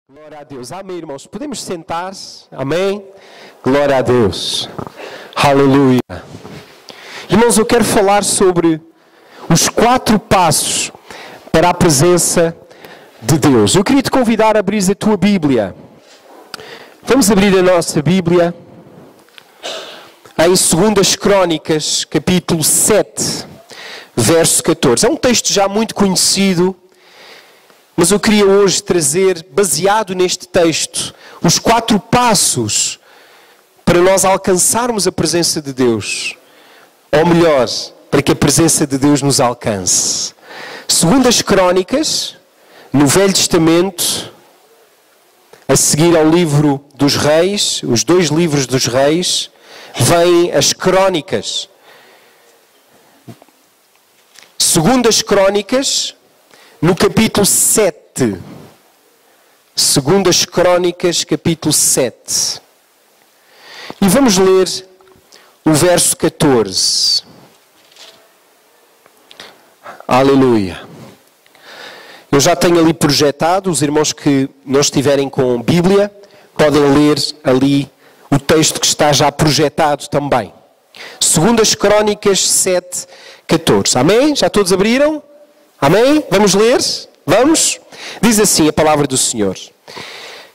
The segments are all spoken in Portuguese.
Glória a Deus. Amém, irmãos. Podemos sentar-se? Amém? Glória a Deus. Aleluia. Irmãos, eu quero falar sobre os 4 passos para a presença de Deus. Eu queria te convidar a abrir a tua Bíblia. Vamos abrir a nossa Bíblia em 2 Crônicas, capítulo 7, verso 14. É um texto já muito conhecido, mas eu queria hoje trazer, baseado neste texto, os 4 passos para nós alcançarmos a presença de Deus. Ou melhor, para que a presença de Deus nos alcance. 2 Crônicas, no Velho Testamento, a seguir ao livro dos Reis, os 2 livros dos Reis, vêm as Crônicas. 2 Crônicas, no capítulo 7. 2 Crônicas, capítulo 7. E vamos ler o verso 14. Aleluia. Eu já tenho ali projetado, os irmãos que não estiverem com Bíblia, podem ler ali o texto que está já projetado também. 2 Crônicas 7, 14. Amém? Já todos abriram? Amém? Vamos ler? Vamos? Diz assim a palavra do Senhor.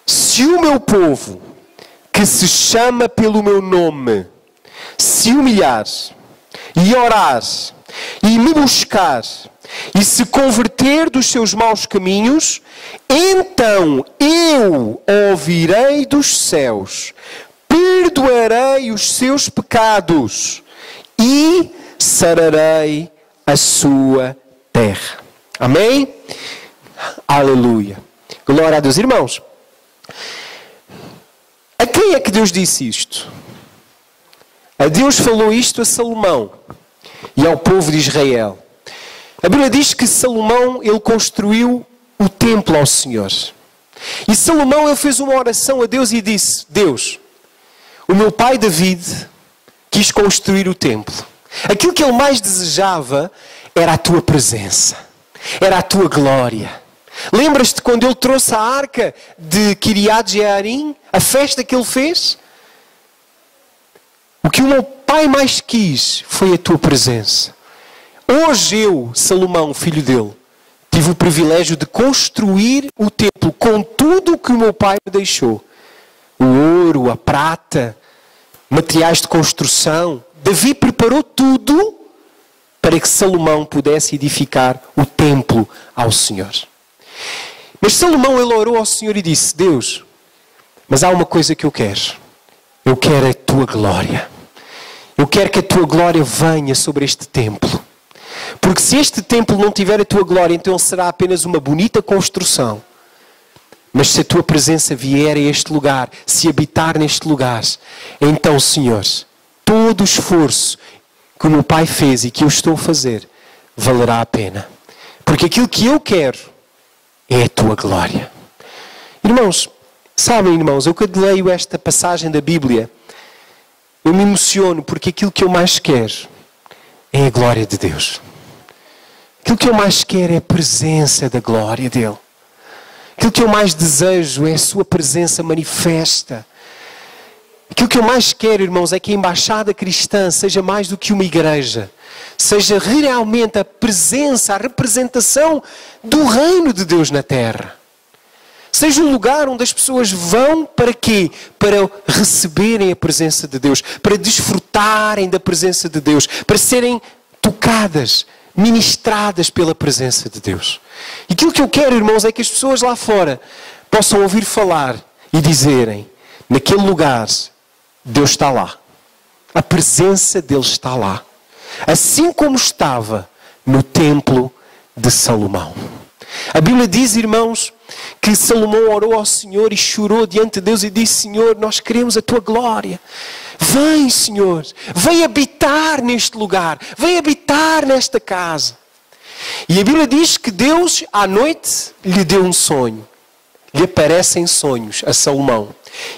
Se o meu povo, que se chama pelo meu nome, se humilhar e orar e me buscar e se converter dos seus maus caminhos, então eu ouvirei dos céus, perdoarei os seus pecados e sararei a sua terra. Amém? Aleluia. Glória a Deus. Irmãos, a quem é que Deus disse isto? A Deus falou isto a Salomão e ao povo de Israel. A Bíblia diz que Salomão, ele construiu o templo ao Senhor. E Salomão, ele fez uma oração a Deus e disse: Deus, o meu pai David quis construir o templo. Aquilo que ele mais desejava era a tua presença, era a tua glória. Lembras-te quando ele trouxe a arca de Kiriat Jearim, a festa que ele fez? O que o meu pai mais quis foi a tua presença. Hoje eu, Salomão, filho dele, tive o privilégio de construir o templo com tudo o que o meu pai me deixou. O ouro, a prata, materiais de construção. Davi preparou tudo para que Salomão pudesse edificar o templo ao Senhor. Mas Salomão, ele orou ao Senhor e disse: Deus, mas há uma coisa que eu quero. Eu quero a tua glória. Eu quero que a tua glória venha sobre este templo. Porque se este templo não tiver a tua glória, então será apenas uma bonita construção. Mas se a tua presença vier a este lugar, se habitar neste lugar, então, Senhor, todo o esforço que o meu pai fez e que eu estou a fazer, valerá a pena. Porque aquilo que eu quero é a tua glória. Irmãos, sabem, irmãos, eu quando leio esta passagem da Bíblia, eu me emociono porque aquilo que eu mais quero é a glória de Deus. Aquilo que eu mais quero é a presença da glória dele. Aquilo que eu mais desejo é a sua presença manifesta. Aquilo que eu mais quero, irmãos, é que a embaixada cristã seja mais do que uma igreja. Seja realmente a presença, a representação do reino de Deus na terra. Seja um lugar onde as pessoas vão para quê? Para receberem a presença de Deus. Para desfrutarem da presença de Deus. Para serem tocadas, ministradas pela presença de Deus. E aquilo que eu quero, irmãos, é que as pessoas lá fora possam ouvir falar e dizerem: naquele lugar, Deus está lá. A presença dele está lá. Assim como estava no templo de Salomão. A Bíblia diz, irmãos, que Salomão orou ao Senhor e chorou diante de Deus e disse: Senhor, nós queremos a tua glória. Vem, Senhor, vem habitar neste lugar, vem habitar nesta casa. E a Bíblia diz que Deus, à noite, lhe deu um sonho. Lhe aparecem sonhos a Salomão.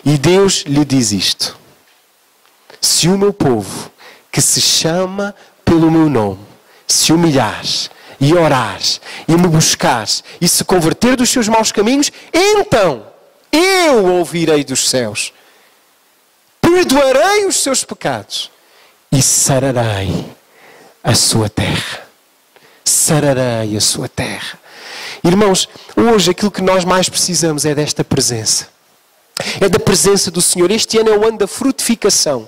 E Deus lhe diz isto: se o meu povo, que se chama pelo meu nome, se humilhar e orar e me buscar e se converter dos seus maus caminhos, então eu ouvirei dos céus, perdoarei os seus pecados e sararei a sua terra. Sararei a sua terra. Irmãos, hoje aquilo que nós mais precisamos é desta presença. É da presença do Senhor. Este ano é o ano da frutificação.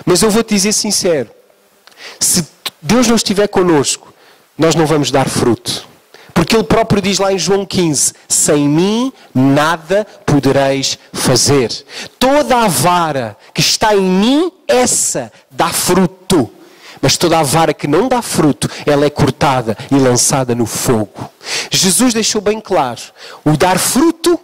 Mas eu vou-te dizer sincero, se Deus não estiver connosco, nós não vamos dar fruto. Porque Ele próprio diz lá em João 15, sem mim nada podereis fazer. Toda a vara que está em mim, essa dá fruto. Mas toda a vara que não dá fruto, ela é cortada e lançada no fogo. Jesus deixou bem claro, o dar fruto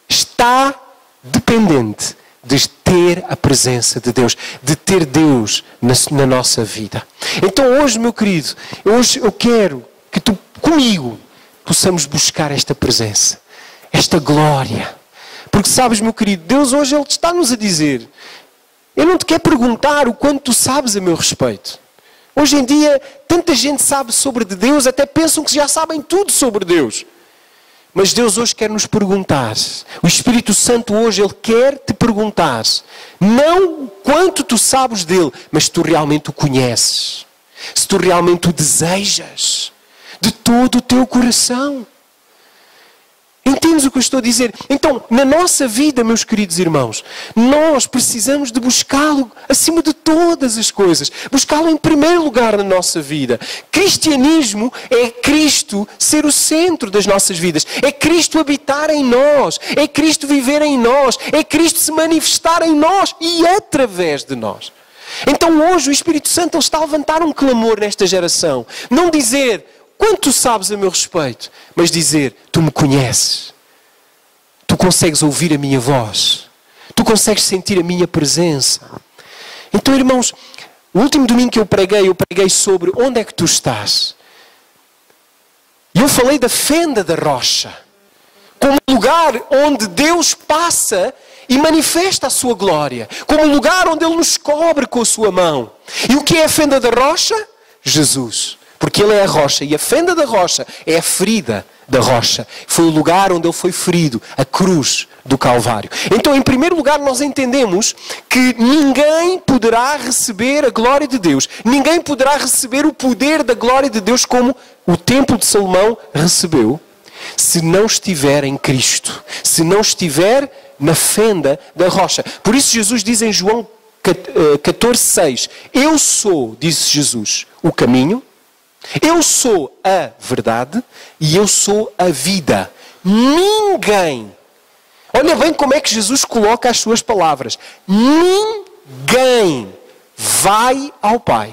está dependente de ter a presença de Deus, de ter Deus na nossa vida. Então hoje, meu querido, hoje eu quero que tu, comigo, possamos buscar esta presença, esta glória. Porque sabes, meu querido, Deus hoje Ele está-nos a dizer, eu não te quero perguntar o quanto tu sabes a meu respeito. Hoje em dia, tanta gente sabe sobre Deus, até pensam que já sabem tudo sobre Deus. Mas Deus hoje quer nos perguntar, o Espírito Santo hoje Ele quer te perguntar, não o quanto tu sabes dEle, mas se tu realmente o conheces, se tu realmente o desejas, de todo o teu coração. Entendes o que eu estou a dizer? Então, na nossa vida, meus queridos irmãos, nós precisamos de buscá-lo acima de todas as coisas. Buscá-lo em primeiro lugar na nossa vida. Cristianismo é Cristo ser o centro das nossas vidas. É Cristo habitar em nós. É Cristo viver em nós. É Cristo se manifestar em nós e através de nós. Então hoje o Espírito Santo Ele está a levantar um clamor nesta geração. Não dizer... quanto tu sabes a meu respeito? Mas dizer, tu me conheces. Tu consegues ouvir a minha voz. Tu consegues sentir a minha presença. Então, irmãos, o último domingo que eu preguei sobre onde é que tu estás. E eu falei da fenda da rocha. Como lugar onde Deus passa e manifesta a sua glória. Como lugar onde Ele nos cobre com a sua mão. E o que é a fenda da rocha? Jesus. Porque Ele é a rocha. E a fenda da rocha é a ferida da rocha. Foi o lugar onde Ele foi ferido. A cruz do Calvário. Então, em primeiro lugar, nós entendemos que ninguém poderá receber a glória de Deus. Ninguém poderá receber o poder da glória de Deus como o templo de Salomão recebeu. Se não estiver em Cristo. Se não estiver na fenda da rocha. Por isso Jesus diz em João 14,6. Eu sou, disse Jesus, o caminho. Eu sou a verdade e eu sou a vida. Ninguém, olha bem como é que Jesus coloca as suas palavras. Ninguém vai ao Pai.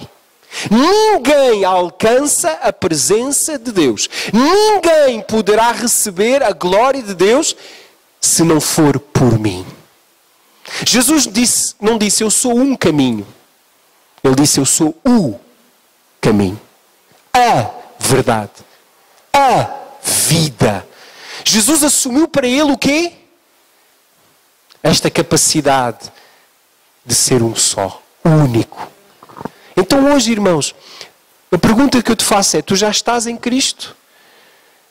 Ninguém alcança a presença de Deus. Ninguém poderá receber a glória de Deus se não for por mim. Jesus não disse eu sou um caminho. Ele disse eu sou o caminho. A verdade. A vida. Jesus assumiu para Ele o quê? Esta capacidade de ser um só. Único. Então hoje, irmãos, a pergunta que eu te faço é, tu já estás em Cristo?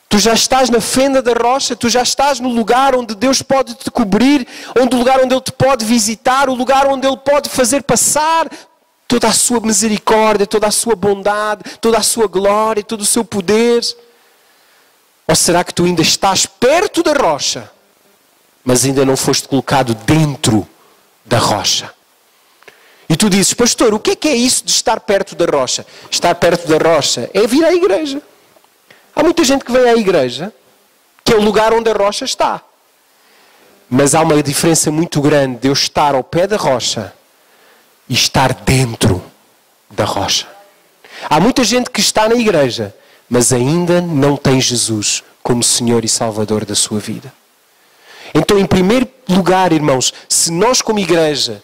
Tu já estás na fenda da rocha? Tu já estás no lugar onde Deus pode te cobrir? O lugar onde Ele te pode visitar? O lugar onde Ele pode fazer passar toda a sua misericórdia, toda a sua bondade, toda a sua glória, todo o seu poder? Ou será que tu ainda estás perto da rocha, mas ainda não foste colocado dentro da rocha? E tu dizes, pastor, o que é isso de estar perto da rocha? Estar perto da rocha é vir à igreja. Há muita gente que vem à igreja, que é o lugar onde a rocha está. Mas há uma diferença muito grande de eu estar ao pé da rocha e estar dentro da rocha. Há muita gente que está na igreja, mas ainda não tem Jesus como Senhor e Salvador da sua vida. Então, em primeiro lugar, irmãos, se nós como igreja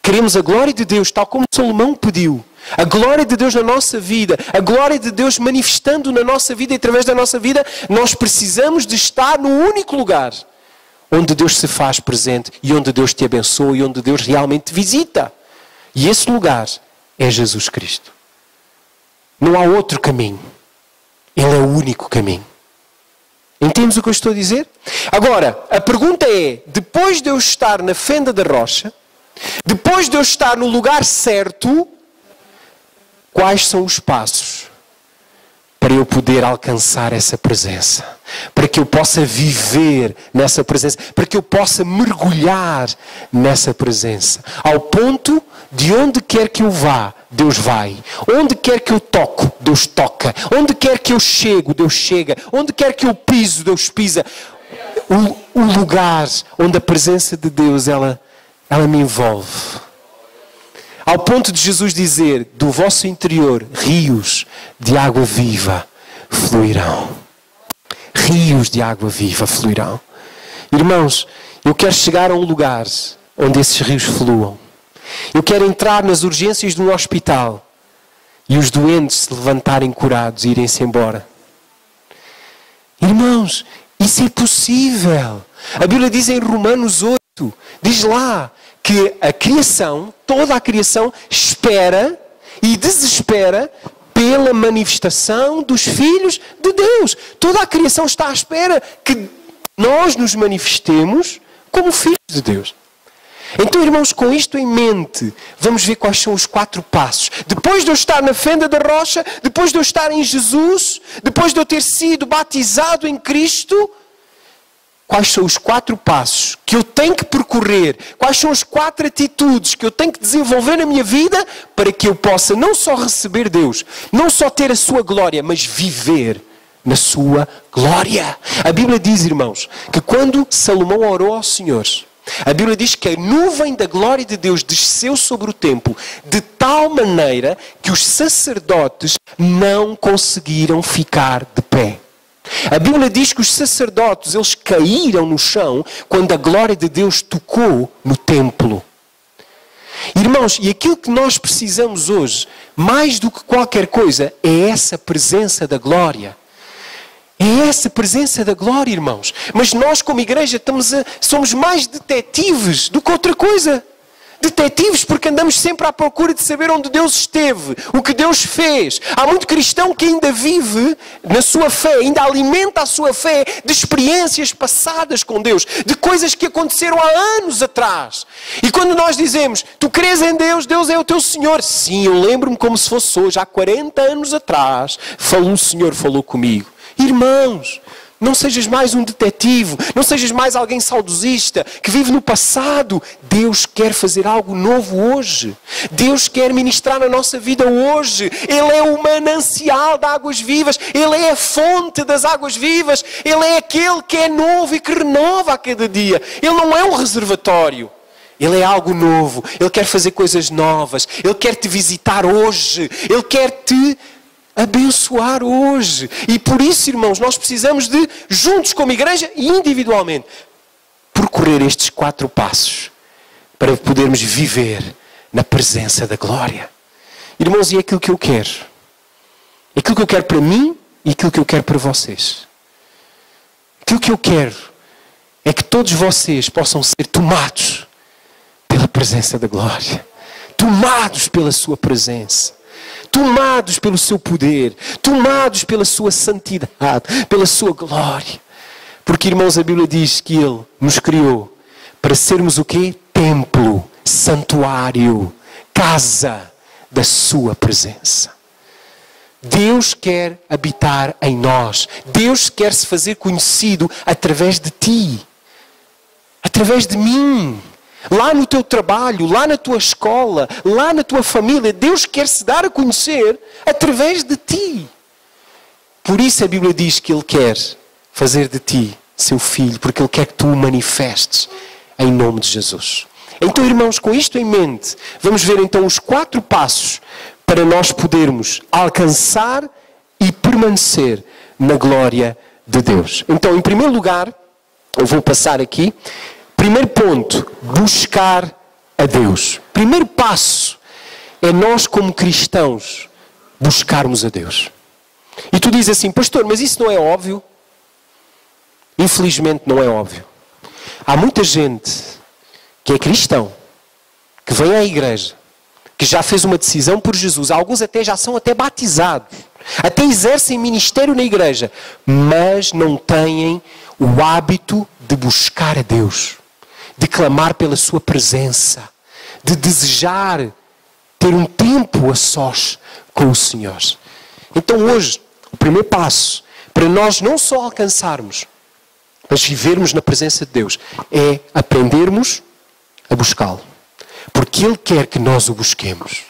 queremos a glória de Deus, tal como Salomão pediu, a glória de Deus na nossa vida, a glória de Deus manifestando na nossa vida e através da nossa vida, nós precisamos de estar no único lugar onde Deus se faz presente e onde Deus te abençoa e onde Deus realmente te visita. E esse lugar é Jesus Cristo. Não há outro caminho. Ele é o único caminho. Entendes o que eu estou a dizer? Agora, a pergunta é, depois de eu estar na fenda da rocha, depois de eu estar no lugar certo, quais são os passos para eu poder alcançar essa presença? Para que eu possa viver nessa presença? Para que eu possa mergulhar nessa presença? Ao ponto de onde quer que eu vá, Deus vai. Onde quer que eu toco, Deus toca. Onde quer que eu chego, Deus chega. Onde quer que eu piso, Deus pisa. O lugar onde a presença de Deus, ela me envolve. Ao ponto de Jesus dizer, do vosso interior, rios de água viva fluirão. Rios de água viva fluirão. Irmãos, eu quero chegar a um lugar onde esses rios fluam. Eu quero entrar nas urgências de um hospital e os doentes se levantarem curados e irem-se embora. Irmãos, isso é possível. A Bíblia diz em Romanos 8, diz lá que a criação, toda a criação, espera e desespera pela manifestação dos filhos de Deus. Toda a criação está à espera que nós nos manifestemos como filhos de Deus. Então, irmãos, com isto em mente, vamos ver quais são os 4 passos. Depois de eu estar na fenda da rocha, depois de eu estar em Jesus, depois de eu ter sido batizado em Cristo, quais são os 4 passos que eu tenho que percorrer? Quais são as 4 atitudes que eu tenho que desenvolver na minha vida para que eu possa não só receber Deus, não só ter a sua glória, mas viver na sua glória? A Bíblia diz, irmãos, que quando Salomão orou ao Senhor, a Bíblia diz que a nuvem da glória de Deus desceu sobre o templo de tal maneira que os sacerdotes não conseguiram ficar de pé. A Bíblia diz que os sacerdotes, eles caíram no chão quando a glória de Deus tocou no templo. Irmãos, e aquilo que nós precisamos hoje, mais do que qualquer coisa, é essa presença da glória. É essa presença da glória, irmãos. Mas nós, como igreja, somos mais detetives do que outra coisa. Detetives porque andamos sempre à procura de saber onde Deus esteve, o que Deus fez. Há muito cristão que ainda vive na sua fé, ainda alimenta a sua fé de experiências passadas com Deus, de coisas que aconteceram há anos atrás. E quando nós dizemos, tu crês em Deus, Deus é o teu Senhor. Sim, eu lembro-me como se fosse hoje, há 40 anos atrás, o Senhor falou comigo. Irmãos, não sejas mais um detetive, não sejas mais alguém saudosista que vive no passado. Deus quer fazer algo novo hoje. Deus quer ministrar na nossa vida hoje. Ele é o manancial de águas vivas. Ele é a fonte das águas vivas. Ele é aquele que é novo e que renova a cada dia. Ele não é um reservatório. Ele é algo novo. Ele quer fazer coisas novas. Ele quer te visitar hoje. Ele quer te abençoar hoje. E por isso, irmãos, nós precisamos de, juntos como igreja e individualmente, percorrer estes 4 passos para podermos viver na presença da glória. Irmãos, e é aquilo que eu quero. É aquilo que eu quero para mim e aquilo que eu quero para vocês. Aquilo que eu quero é que todos vocês possam ser tomados pela presença da glória. Tomados pela sua presença. Tomados pelo seu poder, tomados pela sua santidade, pela sua glória. Porque, irmãos, a Bíblia diz que Ele nos criou para sermos o quê? Templo, santuário, casa da sua presença. Deus quer habitar em nós. Deus quer se fazer conhecido através de ti, através de mim. Lá no teu trabalho, lá na tua escola, lá na tua família, Deus quer se dar a conhecer através de ti. Por isso a Bíblia diz que Ele quer fazer de ti seu filho, porque Ele quer que tu o manifestes em nome de Jesus. Então, irmãos, com isto em mente, vamos ver então os 4 passos para nós podermos alcançar e permanecer na glória de Deus. Então, em primeiro lugar, eu vou passar aqui. Primeiro ponto, buscar a Deus. Primeiro passo é nós como cristãos buscarmos a Deus. E tu dizes assim, pastor, mas isso não é óbvio? Infelizmente não é óbvio. Há muita gente que é cristão, que vem à igreja, que já fez uma decisão por Jesus. Alguns até já são batizados. Até exercem ministério na igreja, mas não têm o hábito de buscar a Deus, de clamar pela sua presença, de desejar ter um tempo a sós com o Senhor. Então hoje, o primeiro passo para nós não só alcançarmos, mas vivermos na presença de Deus, é aprendermos a buscá-lo. Porque Ele quer que nós o busquemos.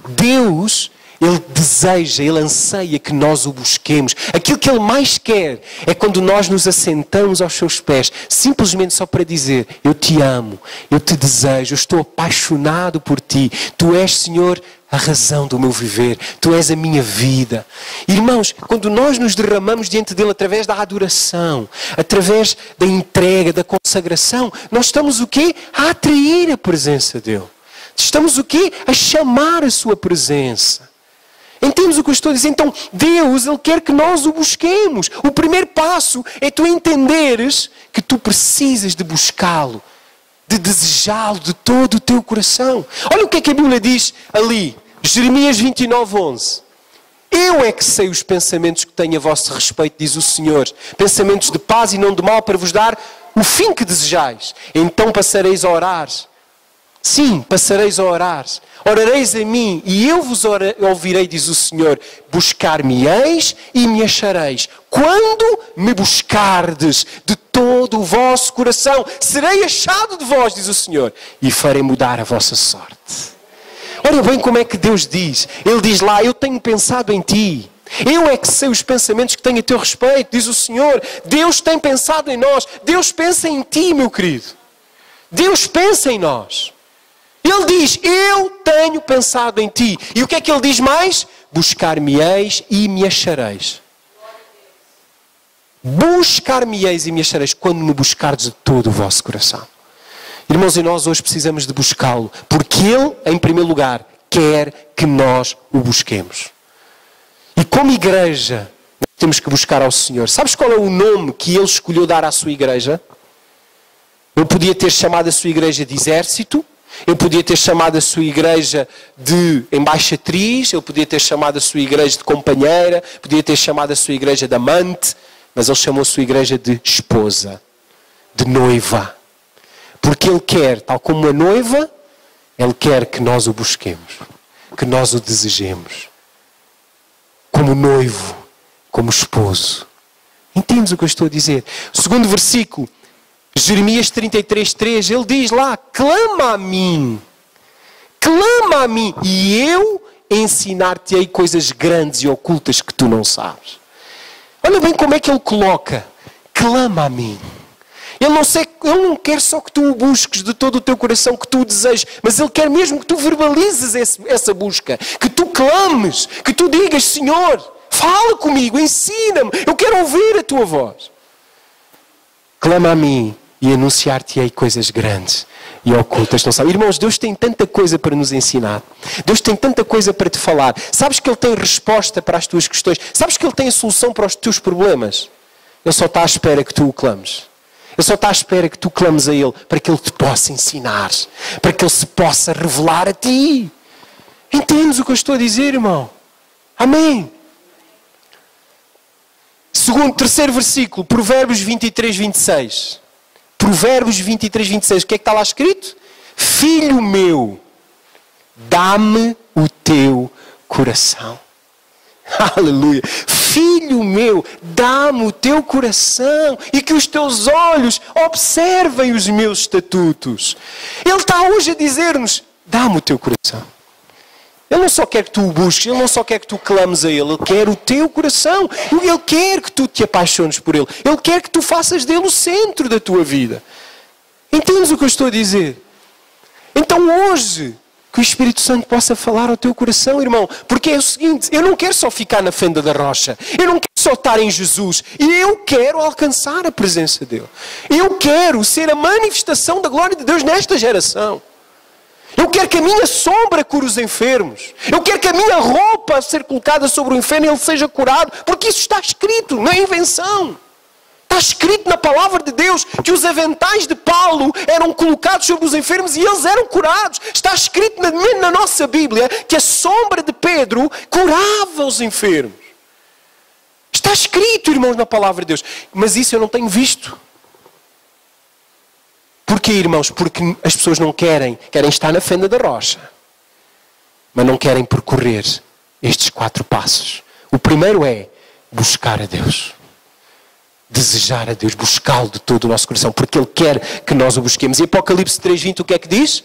Deus, Ele deseja, Ele anseia que nós o busquemos. Aquilo que Ele mais quer é quando nós nos assentamos aos seus pés, simplesmente só para dizer: eu te amo, eu te desejo, eu estou apaixonado por ti. Tu és, Senhor, a razão do meu viver. Tu és a minha vida. Irmãos, quando nós nos derramamos diante dele através da adoração, através da entrega, da consagração, nós estamos o quê? A atrair a presença dele. Estamos o quê? A chamar a sua presença. Entendes o que eu estou a dizer? Então, Deus, Ele quer que nós o busquemos. O primeiro passo é tu entenderes que tu precisas de buscá-lo, de desejá-lo de todo o teu coração. Olha o que é que a Bíblia diz ali, Jeremias 29:11. Eu é que sei os pensamentos que tenho a vosso respeito, diz o Senhor. Pensamentos de paz e não de mal, para vos dar o fim que desejais. Então passareis a orar. Sim, passareis a orar. Orareis a mim e eu vos ouvirei, diz o Senhor. Buscar-me-eis e me achareis. Quando me buscardes de todo o vosso coração, serei achado de vós, diz o Senhor, e farei mudar a vossa sorte. Olha bem como é que Deus diz. Ele diz lá: eu tenho pensado em ti. Eu é que sei os pensamentos que tenho a teu respeito, diz o Senhor. Deus tem pensado em nós. Deus pensa em ti, meu querido. Deus pensa em nós. Ele diz: eu tenho pensado em ti. E o que é que Ele diz mais? Buscar-me-eis e me achareis. Buscar-me-eis e me achareis quando me buscardes de todo o vosso coração. Irmãos, e nós hoje precisamos de buscá-lo, porque Ele, em primeiro lugar, quer que nós o busquemos. E como igreja, nós temos que buscar ao Senhor. Sabes qual é o nome que Ele escolheu dar à sua igreja? Ele podia ter chamado a sua igreja de exército. Ele podia ter chamado a sua igreja de embaixatriz. Ele podia ter chamado a sua igreja de companheira. Podia ter chamado a sua igreja de amante. Mas Ele chamou a sua igreja de esposa, de noiva. Porque Ele quer, tal como a noiva, Ele quer que nós o busquemos, que nós o desejemos. Como noivo, como esposo. Entendes o que eu estou a dizer? O segundo versículo, Jeremias 33:3, ele diz lá: clama a mim, e eu ensinar-te-ei coisas grandes e ocultas que tu não sabes. Olha bem como é que ele coloca: clama a mim. Ele não quer só que tu o busques de todo o teu coração, que tu o desejes, mas Ele quer mesmo que tu verbalizes essa busca, que tu clames, que tu digas: Senhor, fala comigo, ensina-me, eu quero ouvir a tua voz. Clama a mim e anunciar-te-ei coisas grandes e ocultas, não sabes. Irmãos, Deus tem tanta coisa para nos ensinar. Deus tem tanta coisa para te falar. Sabes que Ele tem resposta para as tuas questões. Sabes que Ele tem a solução para os teus problemas. Ele só está à espera que tu o clames. Ele só está à espera que tu clames a Ele, para que Ele te possa ensinar, para que Ele se possa revelar a ti. Entendes o que eu estou a dizer, irmão? Amém. Terceiro versículo, Provérbios 23:26. Provérbios 23:26. O que é que está lá escrito? Filho meu, dá-me o teu coração. Aleluia. Filho meu, dá-me o teu coração e que os teus olhos observem os meus estatutos. Ele está hoje a dizer-nos: dá-me o teu coração. Ele não só quer que tu o busques, Ele não só quer que tu clames a Ele, Ele quer o teu coração. Ele quer que tu te apaixones por Ele. Ele quer que tu faças dele o centro da tua vida. Entendes o que eu estou a dizer? Então hoje, que o Espírito Santo possa falar ao teu coração, irmão. Porque é o seguinte: eu não quero só ficar na fenda da rocha. Eu não quero só estar em Jesus. Eu quero alcançar a presença dEle. Eu quero ser a manifestação da glória de Deus nesta geração. Eu quero que a minha sombra cure os enfermos. Eu quero que a minha roupa a ser colocada sobre o enfermo e ele seja curado. Porque isso está escrito, não é invenção. Está Está escrito na palavra de Deus que os aventais de Paulo eram colocados sobre os enfermos e eles eram curados. Está escrito na nossa Bíblia que a sombra de Pedro curava os enfermos. Está escrito, irmãos, na palavra de Deus. Mas isso eu não tenho visto. Porquê, irmãos? Porque as pessoas não querem estar na fenda da rocha, mas não querem percorrer estes 4 passos. O primeiro é buscar a Deus. Desejar a Deus, buscá-lo de todo o nosso coração, porque Ele quer que nós o busquemos. E Apocalipse 3:20, o que é que diz?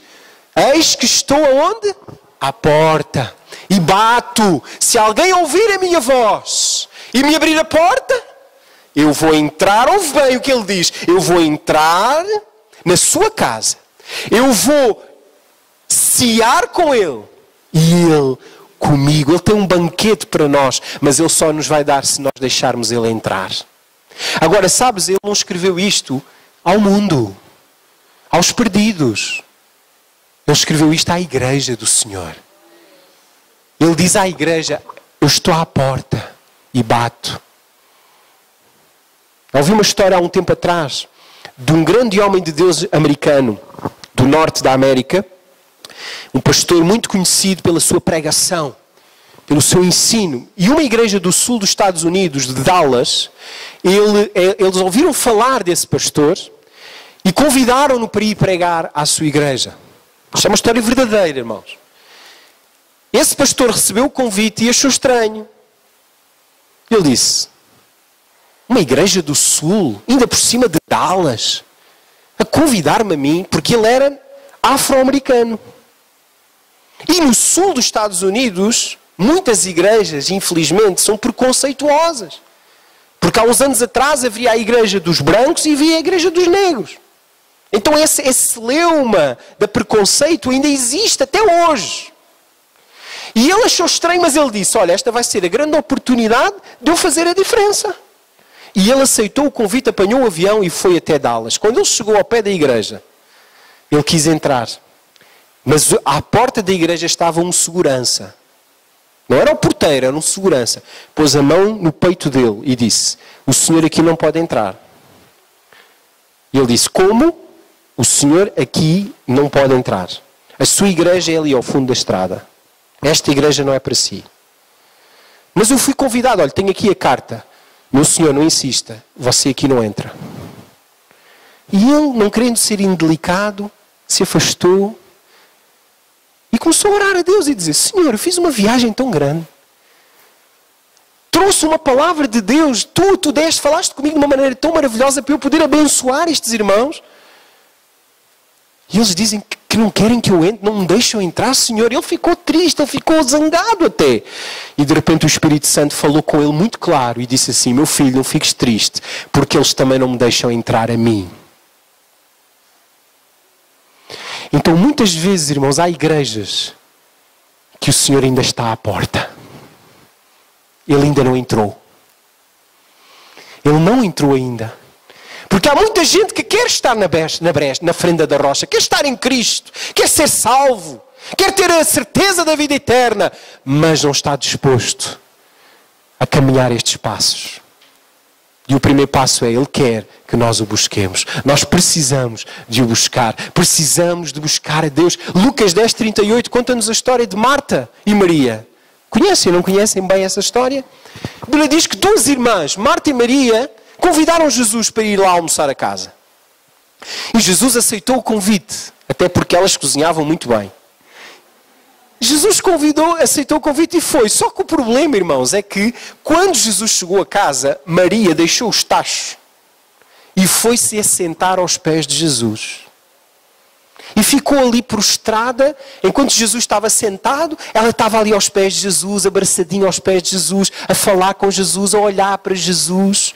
Eis que estou aonde? À porta. E bato. Se alguém ouvir a minha voz e me abrir a porta, eu vou entrar. Ouve bem o que Ele diz. Eu vou entrar na sua casa. Eu vou cear com Ele. E Ele comigo. Ele tem um banquete para nós, mas Ele só nos vai dar se nós deixarmos Ele entrar. Agora, sabes, Ele não escreveu isto ao mundo, aos perdidos. Ele escreveu isto à igreja do Senhor. Ele diz à igreja, eu estou à porta e bato. Eu ouvi uma história há um tempo atrás de um grande homem de Deus americano, do norte da América, um pastor muito conhecido pela sua pregação, pelo seu ensino. E uma igreja do sul dos Estados Unidos, de Dallas, eles ouviram falar desse pastor e convidaram-no para ir pregar à sua igreja. Isto é uma história verdadeira, irmãos. Esse pastor recebeu o convite e achou estranho. Ele disse, uma igreja do sul, ainda por cima de Dallas, a convidar-me a mim, porque ele era afro-americano. E no sul dos Estados Unidos, muitas igrejas, infelizmente, são preconceituosas. Porque há uns anos atrás havia a igreja dos brancos e havia a igreja dos negros. Então esse leuma de preconceito ainda existe até hoje. E ele achou estranho, mas ele disse, olha, esta vai ser a grande oportunidade de eu fazer a diferença. E ele aceitou o convite, apanhou o avião e foi até Dallas. Quando ele chegou ao pé da igreja, ele quis entrar. Mas à porta da igreja estava um segurança. Não era o porteiro, era um segurança. Pôs a mão no peito dele e disse, o senhor aqui não pode entrar. E ele disse, como? O senhor aqui não pode entrar. A sua igreja é ali ao fundo da estrada. Esta igreja não é para si. Mas eu fui convidado, olha, tenho aqui a carta. Meu senhor, não insista, você aqui não entra. E ele, não querendo ser indelicado, se afastou e começou a orar a Deus e dizer, Senhor, eu fiz uma viagem tão grande. Trouxe uma palavra de Deus, tu falaste comigo de uma maneira tão maravilhosa para eu poder abençoar estes irmãos. E eles dizem que não querem que eu entre, não me deixam entrar, Senhor. Ele ficou triste, ele ficou zangado até. E de repente o Espírito Santo falou com ele muito claro e disse assim, meu filho, não fiques triste, porque eles também não me deixam entrar a mim. Então muitas vezes, irmãos, há igrejas que o Senhor ainda está à porta. Ele ainda não entrou. Ele não entrou ainda. Porque há muita gente que quer estar na frente da rocha, quer estar em Cristo, quer ser salvo, quer ter a certeza da vida eterna, mas não está disposto a caminhar estes passos. E o primeiro passo é, Ele quer que nós o busquemos. Nós precisamos de o buscar. Precisamos de buscar a Deus. Lucas 10:38 conta-nos a história de Marta e Maria. Conhecem ou não conhecem bem essa história? A Bíblia diz que 2 irmãs, Marta e Maria, convidaram Jesus para ir lá almoçar a casa. E Jesus aceitou o convite, até porque elas cozinhavam muito bem. Jesus aceitou o convite e foi. Só que o problema, irmãos, é que quando Jesus chegou a casa, Maria deixou os tachos e foi-se assentar aos pés de Jesus. E ficou ali prostrada, enquanto Jesus estava sentado, ela estava ali aos pés de Jesus, abraçadinha aos pés de Jesus, a falar com Jesus, a olhar para Jesus,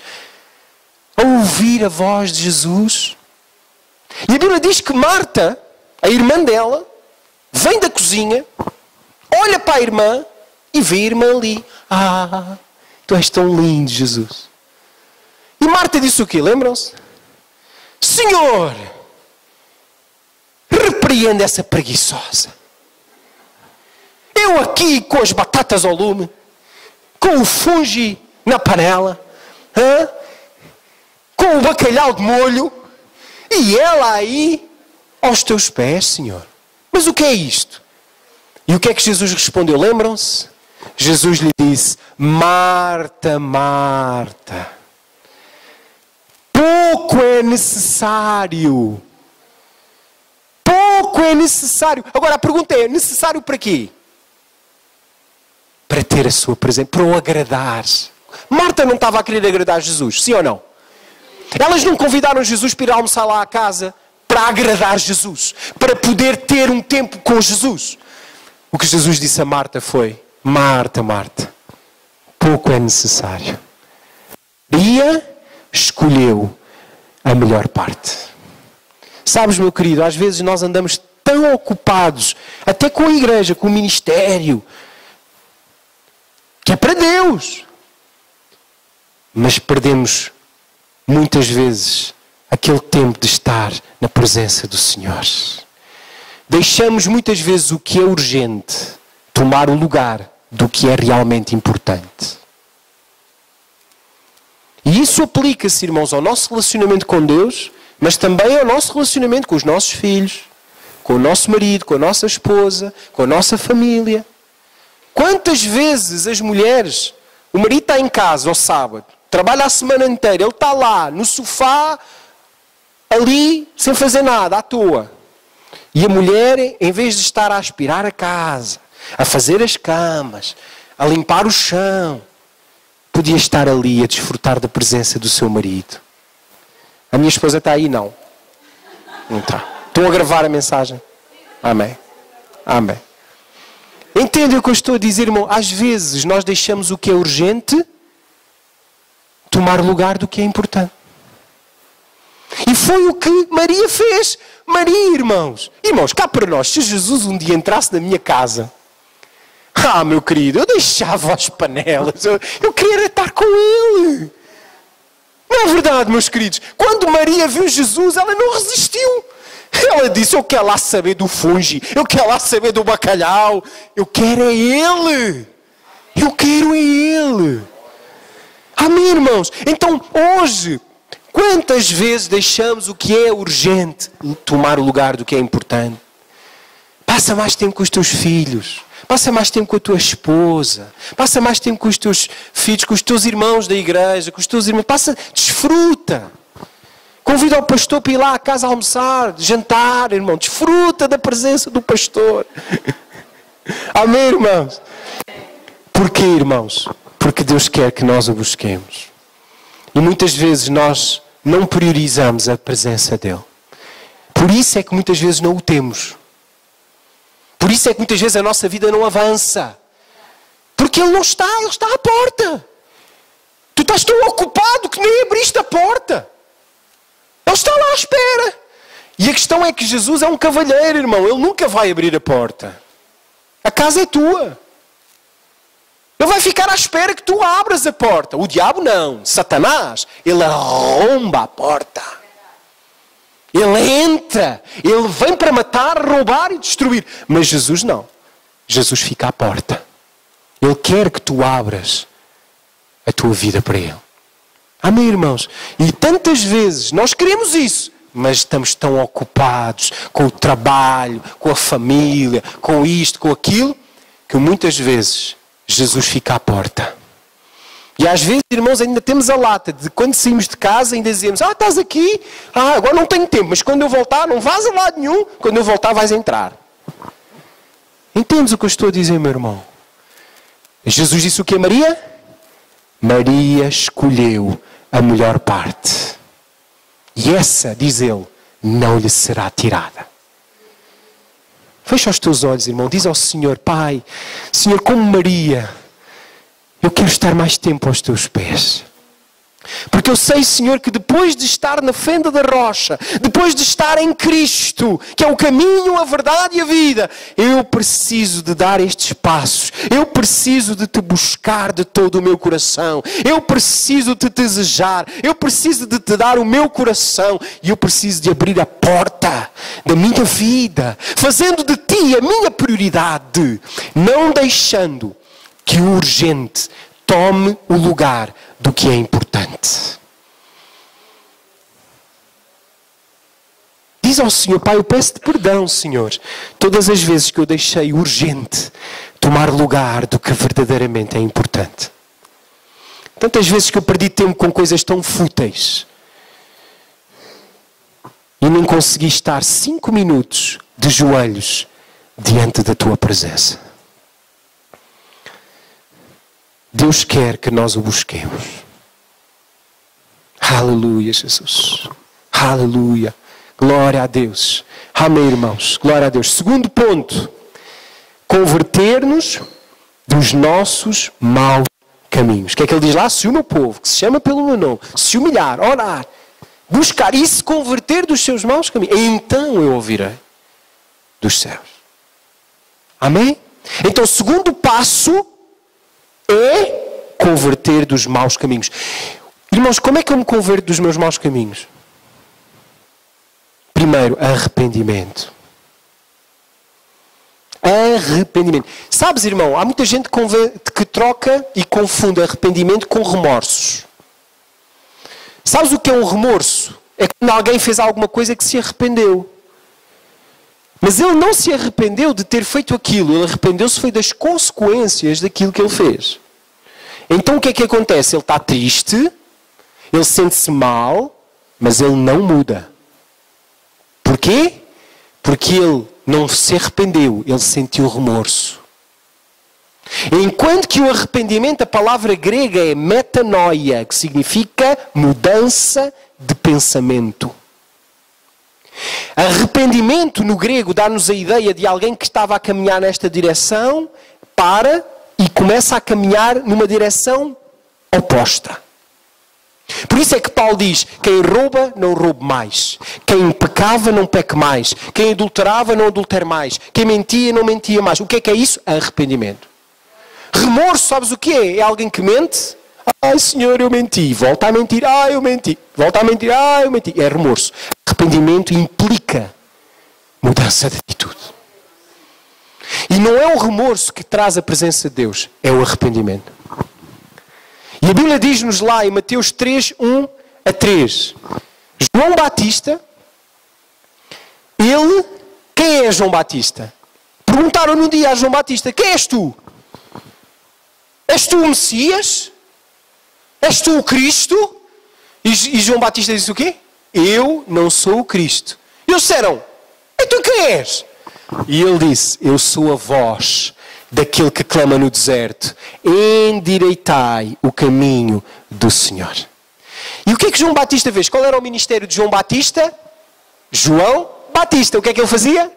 a ouvir a voz de Jesus. E a Bíblia diz que Marta, a irmã dela, vem da cozinha, olha para a irmã e vê a irmã ali. Ah, tu és tão lindo, Jesus. E Marta disse o quê? Lembram-se? Senhor, repreende essa preguiçosa. Eu aqui com as batatas ao lume, com o fungi na panela, com o bacalhau de molho, e ela aí aos teus pés, Senhor. Mas o que é isto? E o que é que Jesus respondeu? Lembram-se? Jesus lhe disse: Marta, Marta, pouco é necessário. Pouco é necessário. Agora a pergunta é: necessário para quê? Para ter a sua presença, para o agradar. Marta não estava a querer agradar Jesus, sim ou não? Elas não convidaram Jesus para ir almoçar lá à casa para agradar Jesus, para poder ter um tempo com Jesus. O que Jesus disse a Marta foi: Marta, Marta, pouco é necessário. Maria escolheu a melhor parte. Sabes, meu querido, às vezes nós andamos tão ocupados, até com a igreja, com o ministério, que é para Deus. Mas perdemos muitas vezes aquele tempo de estar na presença do Senhor. Deixamos muitas vezes o que é urgente tomar o lugar do que é realmente importante. E isso aplica-se, irmãos, ao nosso relacionamento com Deus, mas também ao nosso relacionamento com os nossos filhos, com o nosso marido, com a nossa esposa, com a nossa família. Quantas vezes as mulheres, o marido está em casa ao sábado, trabalha a semana inteira, ele está lá no sofá, ali, sem fazer nada, à toa. E a mulher, em vez de estar a aspirar a casa, a fazer as camas, a limpar o chão, podia estar ali a desfrutar da presença do seu marido. A minha esposa está aí? Não. Não está. Estou a gravar a mensagem. Amém. Amém. Entendem o que eu estou a dizer, irmão? Às vezes nós deixamos o que é urgente tomar lugar do que é importante. E foi o que Maria fez. Maria, irmãos, cá para nós, se Jesus um dia entrasse na minha casa, meu querido, eu deixava as panelas, eu queria estar com Ele. Não é verdade, meus queridos? Quando Maria viu Jesus, ela não resistiu. Ela disse: eu quero lá saber do fungi, eu quero lá saber do bacalhau, eu quero é Ele. Eu quero é Ele. Amém, irmãos? Então, hoje, quantas vezes deixamos o que é urgente tomar o lugar do que é importante? Passa mais tempo com os teus filhos. Passa mais tempo com a tua esposa. Passa mais tempo com os teus filhos, com os teus irmãos da igreja, com os teus irmãos. Desfruta. Convida o pastor para ir lá à casa almoçar, jantar, irmão. Desfruta da presença do pastor. Amém, irmãos? Porquê, irmãos? Porque Deus quer que nós o busquemos. E muitas vezes nós não priorizamos a presença dEle. Por isso é que muitas vezes não o temos. Por isso é que muitas vezes a nossa vida não avança. Porque Ele não está, Ele está à porta. Tu estás tão ocupado que nem abriste a porta. Ele está lá à espera. E a questão é que Jesus é um cavalheiro, irmão. Ele nunca vai abrir a porta. A casa é tua. Ele vai ficar à espera que tu abras a porta. O diabo não. Satanás, ele arromba a porta. Ele entra. Ele vem para matar, roubar e destruir. Mas Jesus não. Jesus fica à porta. Ele quer que tu abras a tua vida para Ele. Amém, irmãos? E tantas vezes nós queremos isso, mas estamos tão ocupados com o trabalho, com a família, com isto, com aquilo, que muitas vezes Jesus fica à porta. E às vezes, irmãos, ainda temos a lata de quando saímos de casa ainda dizemos: estás aqui? Agora não tenho tempo, mas quando eu voltar não vais a lado nenhum, quando eu voltar vais entrar. Entendes o que eu estou a dizer, meu irmão? Jesus disse o que, Maria? Maria escolheu a melhor parte. E essa, diz ele, não lhe será tirada. Fecha os teus olhos, irmão. Diz ao Senhor: Pai, Senhor, como Maria, eu quero estar mais tempo aos teus pés. Porque eu sei, Senhor, que depois de estar na fenda da rocha, depois de estar em Cristo, que é o caminho, a verdade e a vida, eu preciso de dar estes passos. Eu preciso de te buscar de todo o meu coração. Eu preciso de te desejar. Eu preciso de te dar o meu coração. E eu preciso de abrir a porta da minha vida, fazendo de ti a minha prioridade, não deixando que o urgente tome o lugar do que é importante. diz ao Senhor: Pai, eu peço-te perdão, Senhor, todas as vezes que eu deixei urgente tomar lugar do que verdadeiramente é importante. Tantas vezes que eu perdi tempo com coisas tão fúteis e nem consegui estar 5 minutos de joelhos diante da tua presença. Deus quer que nós o busquemos. Aleluia, Jesus. Aleluia. Glória a Deus. Amém, irmãos. Glória a Deus. Segundo ponto. Converter-nos dos nossos maus caminhos. O que é que ele diz lá? Se o meu povo, que se chama pelo meu nome, se humilhar, orar, buscar e se converter dos seus maus caminhos, então eu ouvirei dos céus. Amém? Então o segundo passo é converter dos maus caminhos. Irmãos, como é que eu me converto dos meus maus caminhos? Primeiro, arrependimento. Arrependimento. Sabes, irmão, há muita gente que troca e confunde arrependimento com remorsos. Sabes o que é um remorso? É quando alguém fez alguma coisa que se arrependeu. Mas ele não se arrependeu de ter feito aquilo. Ele arrependeu-se foi das consequências daquilo que ele fez. Então o que é que acontece? Ele está triste, ele sente-se mal, mas ele não muda. Porquê? Porque ele não se arrependeu, ele sentiu remorso. Enquanto que o arrependimento, a palavra grega é metanoia, que significa mudança de pensamento. Arrependimento no grego dá-nos a ideia de alguém que estava a caminhar nesta direção, para e começa a caminhar numa direção oposta. Por isso é que Paulo diz: quem rouba, não roube mais. Quem pecava, não peque mais. Quem adulterava, não adultere mais. Quem mentia, não mentia mais. O que é isso? Arrependimento. Remorso, sabes o que é? É alguém que mente. Ai, Senhor, eu menti. Volta a mentir. Eu menti. Volta a mentir. Eu menti. É remorso. Arrependimento implica mudança de atitude. E não é o remorso que traz a presença de Deus. É o arrependimento. E a Bíblia diz-nos lá em Mateus 3, 1 a 3. João Batista, ele... Quem é João Batista? Perguntaram um dia a João Batista: quem és tu? És tu o Messias? És tu o Cristo? E João Batista disse o quê? Eu não sou o Cristo. E eles disseram: então quem és? E ele disse: eu sou a voz daquele que clama no deserto: endireitai o caminho do Senhor. E o que é que João Batista fez? Qual era o ministério de João Batista? João Batista. O que é que ele fazia?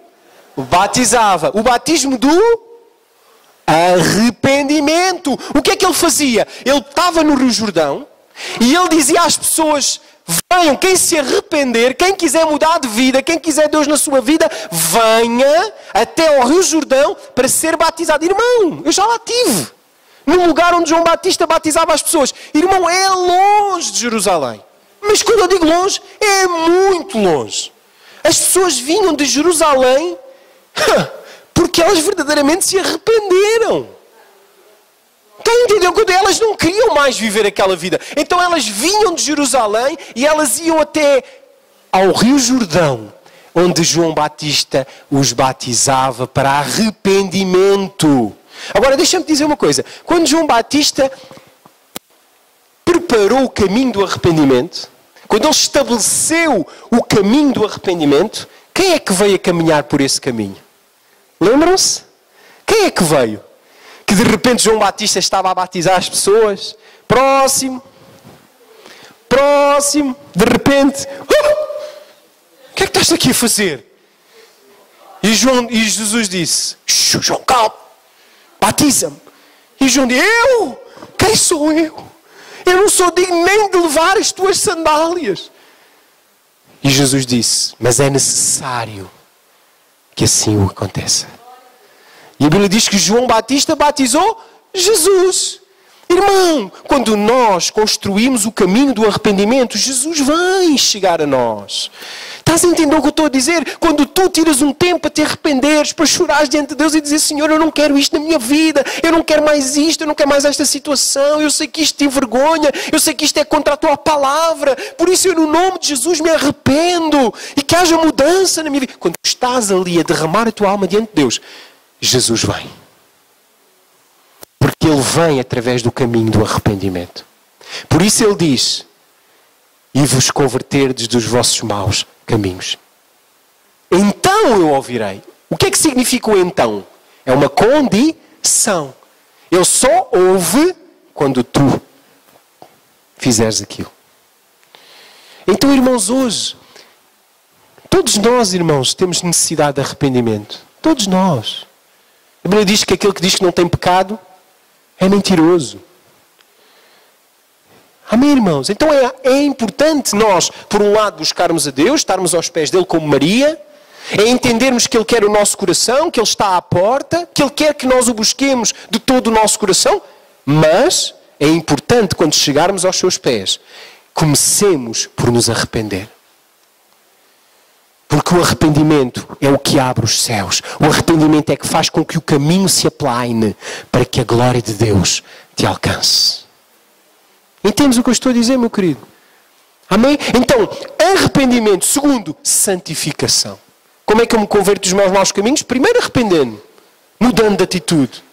Batizava. O batismo do arrependimento. O que é que ele fazia? Ele estava no Rio Jordão e ele dizia às pessoas: venham, quem se arrepender, quem quiser mudar de vida, quem quiser Deus na sua vida, venha até ao Rio Jordão para ser batizado. Irmão, eu já lá estive. Num lugar onde João Batista batizava as pessoas. Irmão, é longe de Jerusalém. Mas quando eu digo longe, é muito longe. As pessoas vinham de Jerusalém porque elas verdadeiramente se arrependeram. Então, entenderam? Quando elas não queriam mais viver aquela vida. Então elas vinham de Jerusalém e elas iam até ao Rio Jordão, onde João Batista os batizava para arrependimento. Agora, deixa-me dizer uma coisa. Quando João Batista preparou o caminho do arrependimento, quando ele estabeleceu o caminho do arrependimento, quem é que veio a caminhar por esse caminho? Lembram-se? Quem é que veio? Que de repente João Batista estava a batizar as pessoas. Próximo. De repente. O que é que estás aqui a fazer? E Jesus disse: João, calma. Batiza-me. E João disse: eu? Quem sou eu? Eu não sou digno nem de levar as tuas sandálias. E Jesus disse: mas é necessário que assim o aconteça. E a Bíblia diz que João Batista batizou Jesus. Irmão, quando nós construímos o caminho do arrependimento, Jesus vem chegar a nós. Estás a entender o que eu estou a dizer? Quando tu tiras um tempo para te arrependeres, para chorares diante de Deus e dizer: Senhor, eu não quero isto na minha vida, eu não quero mais isto, eu não quero mais esta situação, eu sei que isto te envergonha, eu sei que isto é contra a tua palavra, por isso eu no nome de Jesus me arrependo e que haja mudança na minha vida. Quando estás ali a derramar a tua alma diante de Deus, Jesus vem. Porque Ele vem através do caminho do arrependimento. Por isso Ele diz: e vos converterdes dos vossos maus caminhos. Então eu ouvirei. O que é que significa o então? É uma condição. Ele só ouve quando tu fizeres aquilo. Então, irmãos, hoje, todos nós, irmãos, temos necessidade de arrependimento. Todos nós. A Bíblia diz que aquele que diz que não tem pecado é mentiroso. Amém, irmãos? Então é importante nós, por um lado, buscarmos a Deus, estarmos aos pés dele como Maria, é entendermos que Ele quer o nosso coração, que Ele está à porta, que Ele quer que nós o busquemos de todo o nosso coração, mas é importante, quando chegarmos aos seus pés, comecemos por nos arrepender. Porque o arrependimento é o que abre os céus. O arrependimento é que faz com que o caminho se aplane para que a glória de Deus te alcance. Entendes o que eu estou a dizer, meu querido? Amém? Então, arrependimento. Segundo, santificação. Como é que eu me converto dos meus maus caminhos? Primeiro, arrependendo-me, mudando de atitude.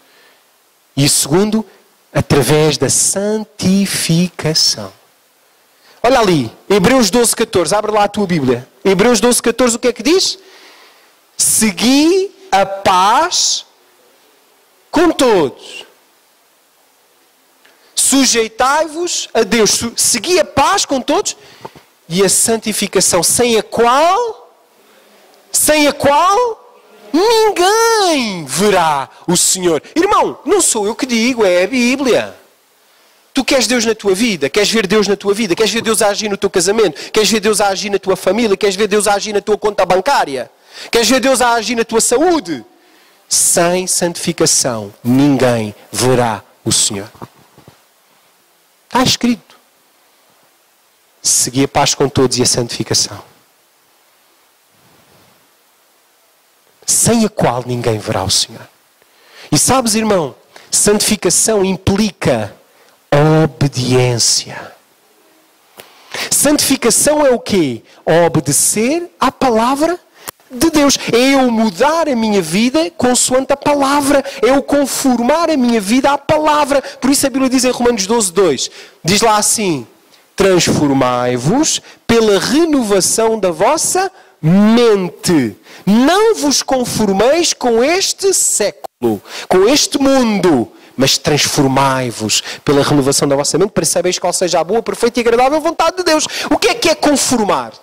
E segundo, através da santificação. Olha ali, Hebreus 12:14. Abre lá a tua Bíblia. Hebreus 12:14, o que é que diz? Segui a paz com todos. Sujeitai-vos a Deus. Segui a paz com todos e a santificação, sem a qual ninguém verá o Senhor. Irmão, não sou eu que digo, é a Bíblia. Tu queres Deus na tua vida? Queres ver Deus na tua vida? Queres ver Deus a agir no teu casamento? Queres ver Deus a agir na tua família? Queres ver Deus a agir na tua conta bancária? Queres ver Deus a agir na tua saúde? Sem santificação, ninguém verá o Senhor. Está escrito. Segui a paz com todos e a santificação. Sem a qual ninguém verá o Senhor. E sabes, irmão, santificação implica obediência. Santificação é o quê? Obedecer à palavra de Deus. É eu mudar a minha vida consoante a palavra. É eu conformar a minha vida à palavra. Por isso a Bíblia diz em Romanos 12:2. Diz lá assim: transformai-vos pela renovação da vossa mente. Não vos conformeis com este século, com este mundo, mas transformai-vos pela renovação da vossa mente para saberes qual seja a boa, perfeita e agradável vontade de Deus. O que é conformar?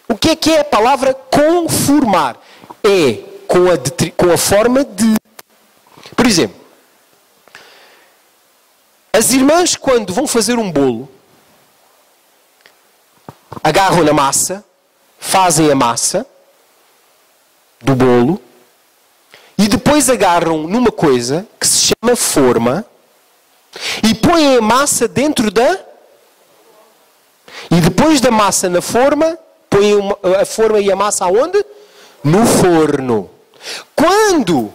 O que é a palavra conformar? É com a forma de... Por exemplo, as irmãs, quando vão fazer um bolo, agarram na massa, fazem a massa do bolo e depois agarram numa coisa que se chama forma e põem a massa dentro da... E depois da massa na forma, põem a forma e a massa aonde? No forno. Quando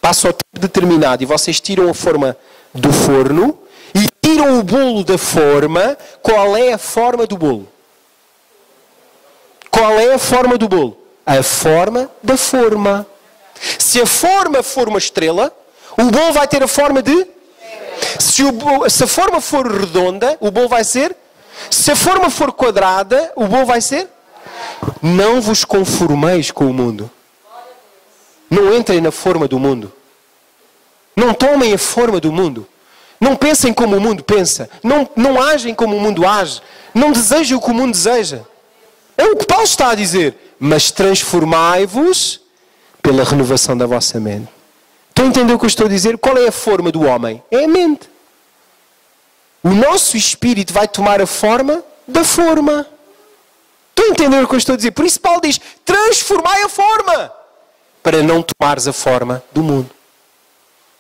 passa o tempo determinado e vocês tiram a forma do forno e tiram o bolo da forma, qual é a forma do bolo? Qual é a forma do bolo? A forma da forma. Se a forma for uma estrela, o bolo vai ter a forma de... Se a forma for redonda, o bolo vai ser... Se a forma for quadrada, o bolo vai ser... Não vos conformeis com o mundo. Não entrem na forma do mundo. Não tomem a forma do mundo. Não pensem como o mundo pensa. Não agem como o mundo age. Não desejem o que o mundo deseja. É o que Paulo está a dizer. Mas transformai-vos pela renovação da vossa mente. Estão a entender o que eu estou a dizer? Qual é a forma do homem? É a mente. O nosso espírito vai tomar a forma da forma. Estão a entender o que eu estou a dizer? Por isso Paulo diz, transformai a forma. Para não tomares a forma do mundo.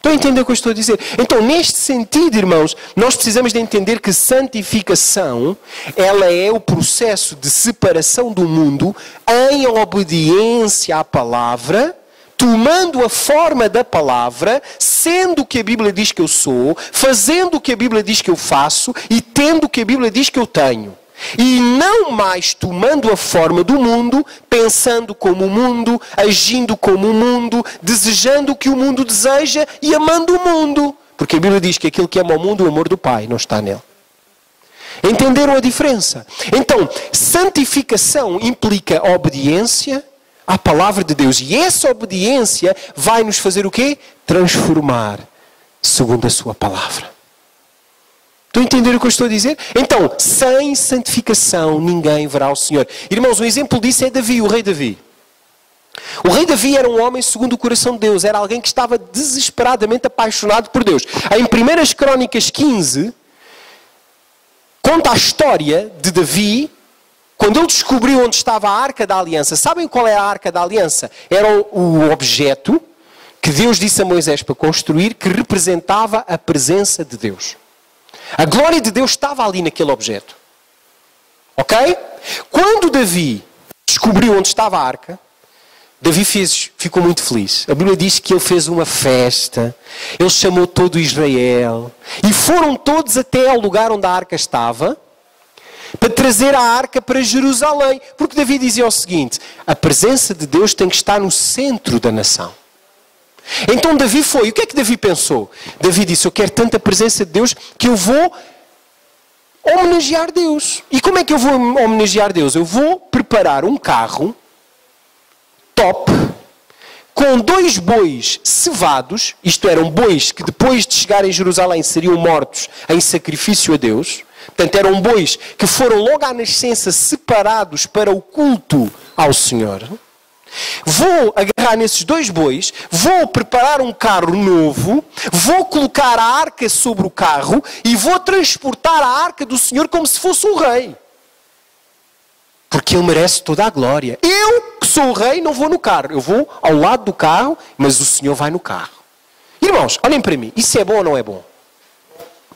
Estão a entender o que eu estou a dizer? Então, neste sentido, irmãos, nós precisamos de entender que santificação, ela é o processo de separação do mundo em obediência à palavra, tomando a forma da palavra, sendo o que a Bíblia diz que eu sou, fazendo o que a Bíblia diz que eu faço e tendo o que a Bíblia diz que eu tenho. E não mais tomando a forma do mundo, pensando como o mundo, agindo como o mundo, desejando o que o mundo deseja e amando o mundo. Porque a Bíblia diz que aquele que ama o mundo, o amor do Pai não está nele. Entenderam a diferença? Então, santificação implica obediência à palavra de Deus. E essa obediência vai nos fazer o quê? Transformar segundo a sua palavra. Estão a entender o que eu estou a dizer? Então, sem santificação, ninguém verá o Senhor. Irmãos, um exemplo disso é Davi, o rei Davi. O rei Davi era um homem segundo o coração de Deus. Era alguém que estava desesperadamente apaixonado por Deus. Em 1 Crônicas 15, conta a história de Davi, quando ele descobriu onde estava a Arca da Aliança. Sabem qual é a Arca da Aliança? Era o objeto que Deus disse a Moisés para construir, que representava a presença de Deus. A glória de Deus estava ali naquele objeto. Ok? Quando Davi descobriu onde estava a arca, Davi ficou muito feliz. A Bíblia diz que ele fez uma festa. Ele chamou todo Israel. E foram todos até ao lugar onde a arca estava, para trazer a arca para Jerusalém. Porque Davi dizia o seguinte: a presença de Deus tem que estar no centro da nação. Então Davi foi. E o que é que Davi pensou? Davi disse: eu quero tanta presença de Deus que eu vou homenagear Deus. E como é que eu vou homenagear Deus? Eu vou preparar um carro top, com 2 bois cevados. Isto eram bois que depois de chegarem a Jerusalém seriam mortos em sacrifício a Deus. Portanto, eram bois que foram logo à nascença separados para o culto ao Senhor. Vou agarrar nesses 2 bois, vou preparar um carro novo, vou colocar a arca sobre o carro e vou transportar a arca do Senhor como se fosse o rei. Porque ele merece toda a glória. Eu, que sou o rei, não vou no carro. Eu vou ao lado do carro, mas o Senhor vai no carro. Irmãos, olhem para mim. Isso é bom ou não é bom?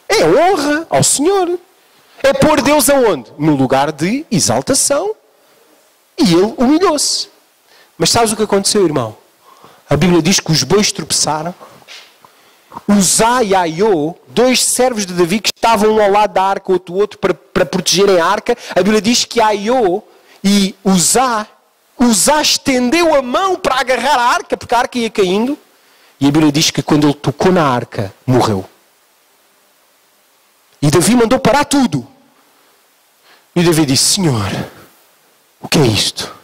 É honra ao Senhor. É pôr Deus aonde? No lugar de exaltação. E ele humilhou-se. Mas sabes o que aconteceu, irmão? A Bíblia diz que os bois tropeçaram. Uzá e Aiô, 2 servos de Davi que estavam um ao lado da arca, outro para protegerem a arca. A Bíblia diz que Aiô e Uzá estendeu a mão para agarrar a arca, porque a arca ia caindo. E a Bíblia diz que quando ele tocou na arca, morreu. E Davi mandou parar tudo. E Davi disse: Senhor, o que é isto?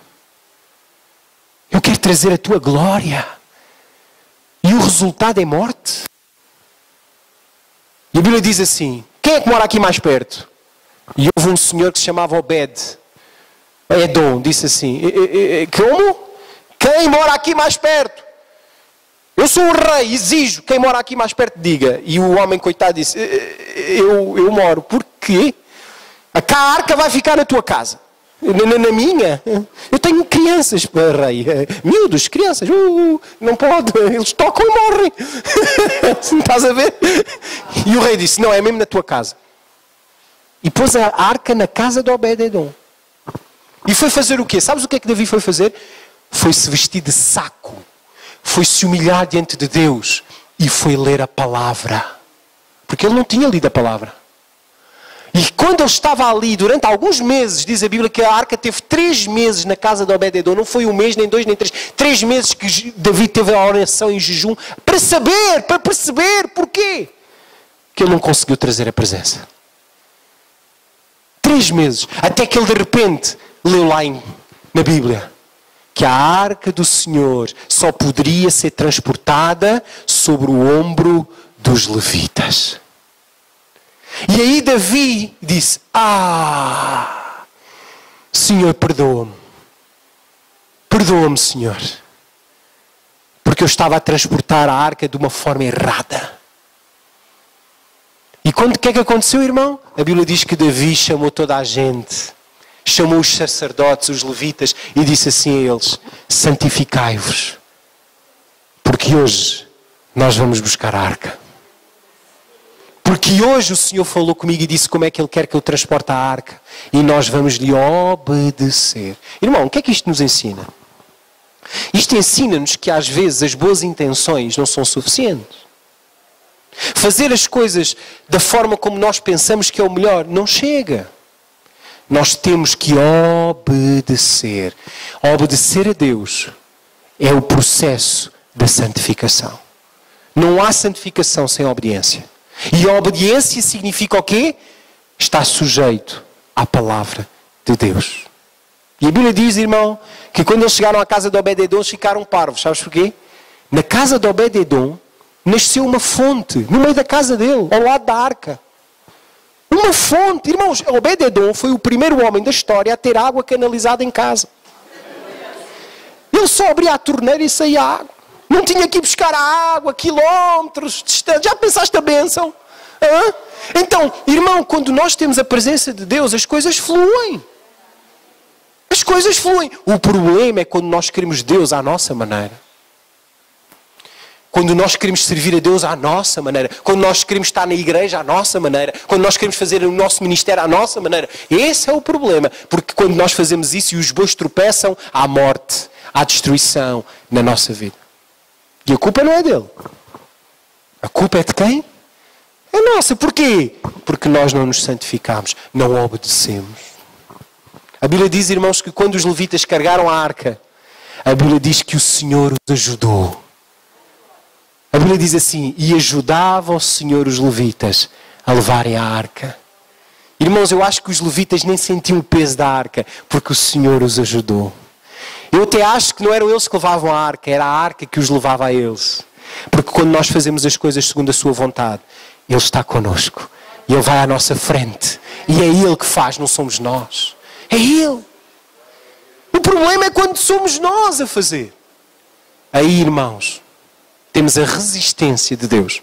Eu quero trazer a tua glória. E o resultado é morte. E a Bíblia diz assim: quem é que mora aqui mais perto? E houve um senhor que se chamava Edom, disse assim: como? Quem mora aqui mais perto? Eu sou o rei, exijo. Quem mora aqui mais perto, diga. E o homem, coitado, disse: eu moro. Por quê? A arca vai ficar na tua casa. Na minha? Eu tenho crianças, rei. Miúdos, crianças. Não pode. Eles tocam e morrem. Estás a ver? E o rei disse: não, é mesmo na tua casa. E pôs a arca na casa de Obed-edom. E foi fazer o quê? Sabes o que é que Davi foi fazer? Foi se vestir de saco. Foi se humilhar diante de Deus. E foi ler a palavra. Porque ele não tinha lido a palavra. E quando ele estava ali, durante alguns meses, diz a Bíblia que a arca teve 3 meses na casa de Obed-edom. Não foi 1 mês, nem 2, nem 3. 3 meses que Davi teve a oração em jejum para perceber porquê que ele não conseguiu trazer a presença. 3 meses. Até que ele de repente leu lá na Bíblia que a arca do Senhor só poderia ser transportada sobre o ombro dos levitas. E aí Davi disse: Senhor, perdoa-me. Perdoa-me, Senhor. Porque eu estava a transportar a arca de uma forma errada. E o que é que aconteceu, irmão? A Bíblia diz que Davi chamou toda a gente. Chamou os sacerdotes, os levitas, e disse assim a eles: santificai-vos. Porque hoje nós vamos buscar a arca. Porque hoje o Senhor falou comigo e disse como é que Ele quer que eu transporte a arca. E nós vamos lhe obedecer. Irmão, o que é que isto nos ensina? Isto ensina-nos que às vezes as boas intenções não são suficientes. Fazer as coisas da forma como nós pensamos que é o melhor não chega. Nós temos que obedecer. Obedecer a Deus é o processo da santificação. Não há santificação sem obediência. E a obediência significa o quê? Estar sujeito à palavra de Deus. E a Bíblia diz, irmão, que quando eles chegaram à casa de Obed-edom, eles ficaram parvos. Sabes porquê? Na casa de Obed-edom nasceu uma fonte, no meio da casa dele, ao lado da arca. Uma fonte. Irmãos, Obed-edom foi o primeiro homem da história a ter água canalizada em casa. Ele só abria a torneira e saía água. Não tinha que ir buscar a água, quilómetros distante. Já pensaste a bênção? Hã? Então, irmão, quando nós temos a presença de Deus, as coisas fluem. As coisas fluem. O problema é quando nós queremos Deus à nossa maneira. Quando nós queremos servir a Deus à nossa maneira. Quando nós queremos estar na igreja à nossa maneira. Quando nós queremos fazer o nosso ministério à nossa maneira. Esse é o problema. Porque quando nós fazemos isso e os bois tropeçam, há morte, há destruição na nossa vida. E a culpa não é dele. A culpa é de quem? É nossa. Porquê? Porque nós não nos santificamos. Não obedecemos. A Bíblia diz, irmãos, que quando os levitas carregaram a arca, a Bíblia diz que o Senhor os ajudou. A Bíblia diz assim, e ajudava o Senhor os levitas a levarem a arca. Irmãos, eu acho que os levitas nem sentiam o peso da arca, porque o Senhor os ajudou. Eu até acho que não eram eles que levavam a arca, era a arca que os levava a eles. Porque quando nós fazemos as coisas segundo a sua vontade, Ele está connosco. E Ele vai à nossa frente. E é Ele que faz, não somos nós. É Ele. O problema é quando somos nós a fazer. Aí, irmãos, temos a resistência de Deus.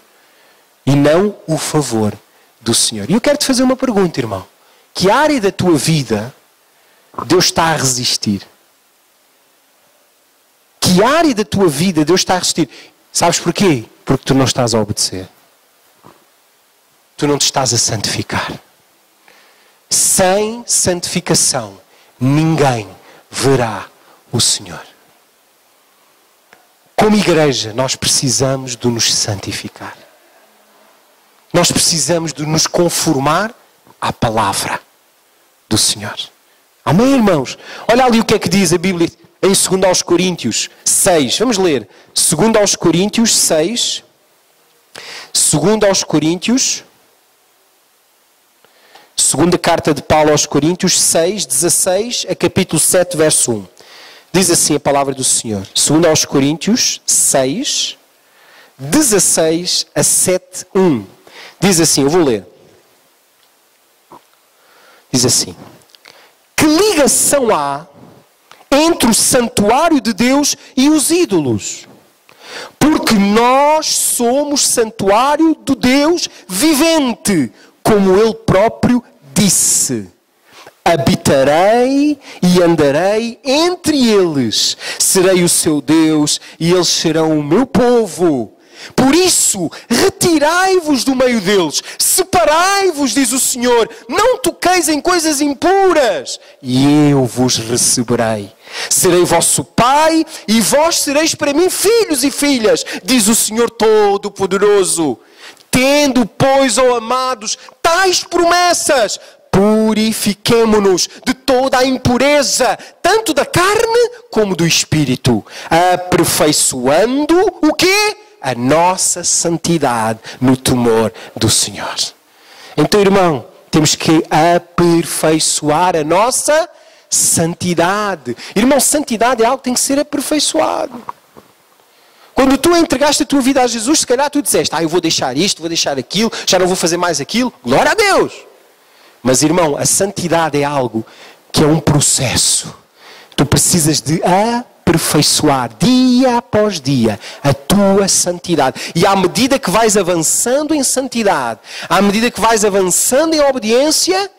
E não o favor do Senhor. E eu quero te fazer uma pergunta, irmão. Que área da tua vida Deus está a resistir? Que área da tua vida Deus está a resistir? Sabes porquê? Porque tu não estás a obedecer. Tu não te estás a santificar. Sem santificação, ninguém verá o Senhor. Como igreja, nós precisamos de nos santificar. Nós precisamos de nos conformar à palavra do Senhor. Amém, irmãos? Olha ali o que é que diz a Bíblia em 2 Coríntios 6. Vamos ler. 2 Coríntios 6. 2 Coríntios. Segunda carta de Paulo aos Coríntios 6, 16 a capítulo 7, verso 1. Diz assim a palavra do Senhor. 2 Coríntios 6, 16 a 7, 1. Diz assim, eu vou ler. Diz assim. Que ligação há entre o santuário de Deus e os ídolos? Porque nós somos santuário do Deus vivente, como Ele próprio disse. Habitarei e andarei entre eles. Serei o seu Deus e eles serão o meu povo. Por isso, retirai-vos do meio deles. Separai-vos, diz o Senhor. Não toqueis em coisas impuras. E eu vos receberei. Serei vosso pai e vós sereis para mim filhos e filhas, diz o Senhor Todo-Poderoso. Tendo, pois, ó amados, tais promessas, purifiquemo-nos de toda a impureza, tanto da carne como do espírito, aperfeiçoando o quê? A nossa santidade no temor do Senhor. Então, irmão, temos que aperfeiçoar a nossa santidade. Irmão, santidade é algo que tem que ser aperfeiçoado. Quando tu entregaste a tua vida a Jesus, se calhar tu disseste, eu vou deixar isto, vou deixar aquilo, já não vou fazer mais aquilo. Glória a Deus! Mas, irmão, a santidade é algo que é um processo. Tu precisas de aperfeiçoar, dia após dia, a tua santidade. E à medida que vais avançando em santidade, à medida que vais avançando em obediência,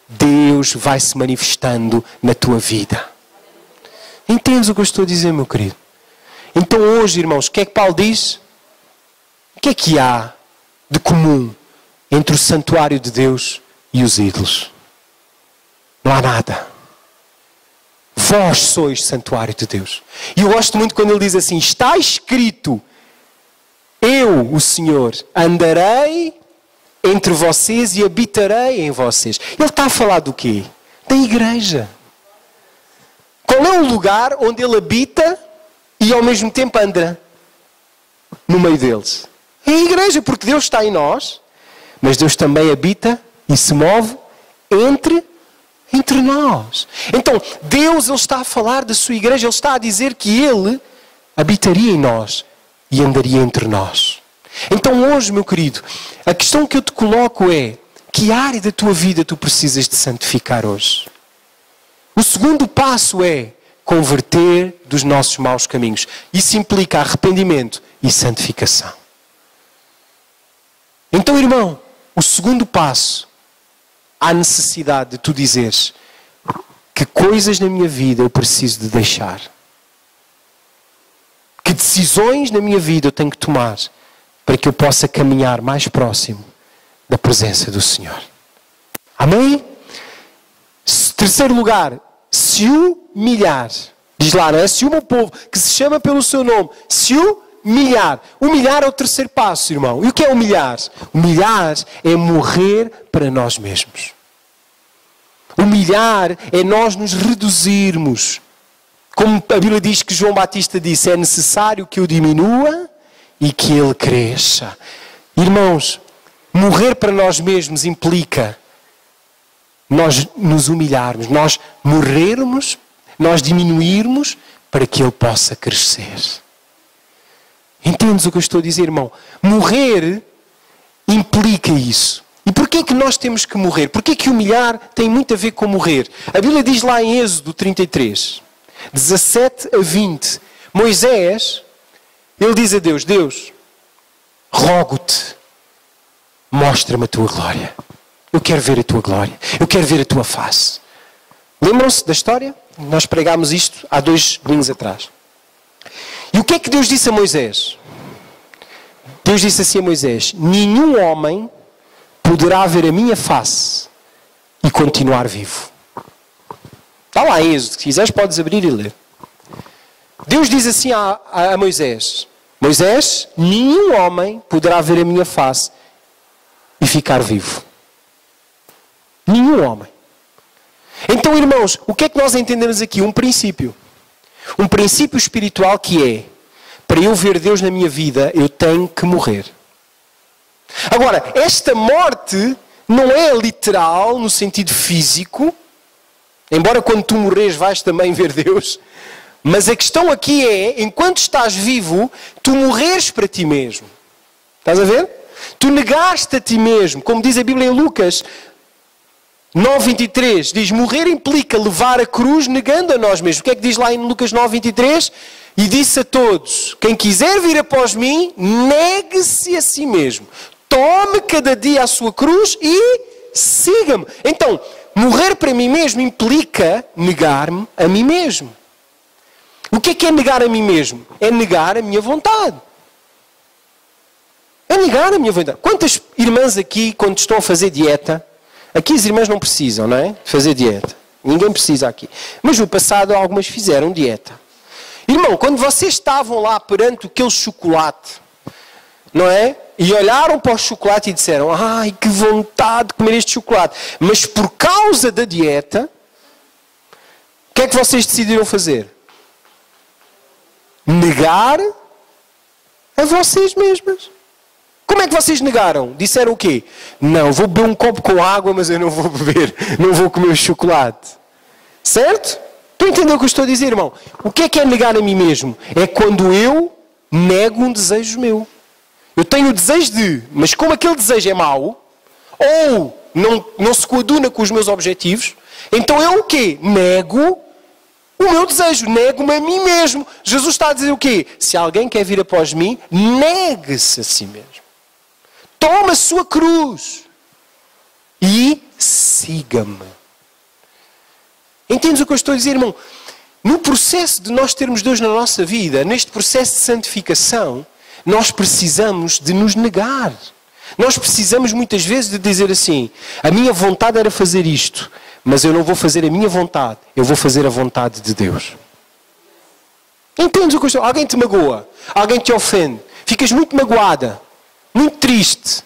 Deus vai se manifestando na tua vida. Entendes o que eu estou a dizer, meu querido? Então hoje, irmãos, o que é que Paulo diz? que é que há de comum entre o santuário de Deus e os ídolos? Não há nada. Vós sois santuário de Deus. E eu gosto muito quando ele diz assim, está escrito, eu, o Senhor, andarei entre vocês e habitarei em vocês. Ele está a falar do quê? Da igreja. Qual é o lugar onde ele habita e ao mesmo tempo anda no meio deles? É a igreja, porque Deus está em nós, mas Deus também habita e se move entre nós. Então, Deus, Ele está a falar da sua igreja, Ele está a dizer que Ele habitaria em nós e andaria entre nós. Então hoje, meu querido, a questão que eu te coloco é, que área da tua vida tu precisas de santificar hoje? O segundo passo é converter dos nossos maus caminhos. Isso implica arrependimento e santificação. Então, irmão, o segundo passo, há necessidade de tu dizeres que coisas na minha vida eu preciso de deixar. Que decisões na minha vida eu tenho que tomar para que eu possa caminhar mais próximo da presença do Senhor. Amém? Terceiro lugar, se humilhar. Diz lá, não é? Se o meu povo, que se chama pelo seu nome, se humilhar. Humilhar é o terceiro passo, irmão. E o que é humilhar? Humilhar é morrer para nós mesmos. Humilhar é nós nos reduzirmos. Como a Bíblia diz que João Batista disse, é necessário que eu diminua e que ele cresça. Irmãos, morrer para nós mesmos implica nós nos humilharmos, nós morrermos, nós diminuirmos para que ele possa crescer. Entendes o que eu estou a dizer, irmão? Morrer implica isso. E porquê é que nós temos que morrer? Porquê é que humilhar tem muito a ver com morrer? A Bíblia diz lá em Êxodo 33, 17 a 20, Moisés, ele diz a Deus, Deus, rogo-te, mostra-me a tua glória. Eu quero ver a tua glória. Eu quero ver a tua face. Lembram-se da história? Nós pregámos isto há 2 domingos atrás. E o que é que Deus disse a Moisés? Deus disse assim a Moisés, nenhum homem poderá ver a minha face e continuar vivo. Está lá em Êxodo, se quiseres podes abrir e ler. Deus diz assim a Moisés, Moisés, nenhum homem poderá ver a minha face e ficar vivo. Nenhum homem. Então, irmãos, o que é que nós entendemos aqui? Um princípio. Um princípio espiritual que é, para eu ver Deus na minha vida, eu tenho que morrer. Agora, esta morte não é literal no sentido físico, embora quando tu morres vais também ver Deus, mas a questão aqui é, enquanto estás vivo, tu morreres para ti mesmo. Estás a ver? Tu negaste a ti mesmo, como diz a Bíblia em Lucas 9:23, diz, morrer implica levar a cruz negando a nós mesmos. O que é que diz lá em Lucas 9:23? E disse a todos, quem quiser vir após mim, negue-se a si mesmo. Tome cada dia a sua cruz e siga-me. Então, morrer para mim mesmo implica negar-me a mim mesmo. O que é negar a mim mesmo? É negar a minha vontade. É negar a minha vontade. Quantas irmãs aqui, quando estão a fazer dieta, aqui as irmãs não precisam, não é? De fazer dieta. Ninguém precisa aqui. Mas no passado algumas fizeram dieta. Irmão, quando vocês estavam lá perante aquele chocolate, não é? E olharam para o chocolate e disseram, ai, que vontade de comer este chocolate. Mas por causa da dieta, o que é que vocês decidiram fazer? Negar a vocês mesmas. Como é que vocês negaram? Disseram o quê? Não, vou beber um copo com água, mas eu não vou beber, não vou comer o chocolate. Certo? Tu entendeu o que eu estou a dizer, irmão? O que é negar a mim mesmo? É quando eu nego um desejo meu. Eu tenho o desejo de, mas como aquele desejo é mau, ou não se coaduna com os meus objetivos, então eu o quê? Nego o meu desejo, nego-me a mim mesmo. Jesus está a dizer o quê? Se alguém quer vir após mim, negue-se a si mesmo. Toma a sua cruz e siga-me. Entendes o que eu estou a dizer, irmão? No processo de nós termos Deus na nossa vida, neste processo de santificação, nós precisamos de nos negar. Nós precisamos muitas vezes de dizer assim, a minha vontade era fazer isto, mas eu não vou fazer a minha vontade, eu vou fazer a vontade de Deus. Entendes o que eu estou? Alguém te magoa, alguém te ofende, ficas muito magoada, muito triste.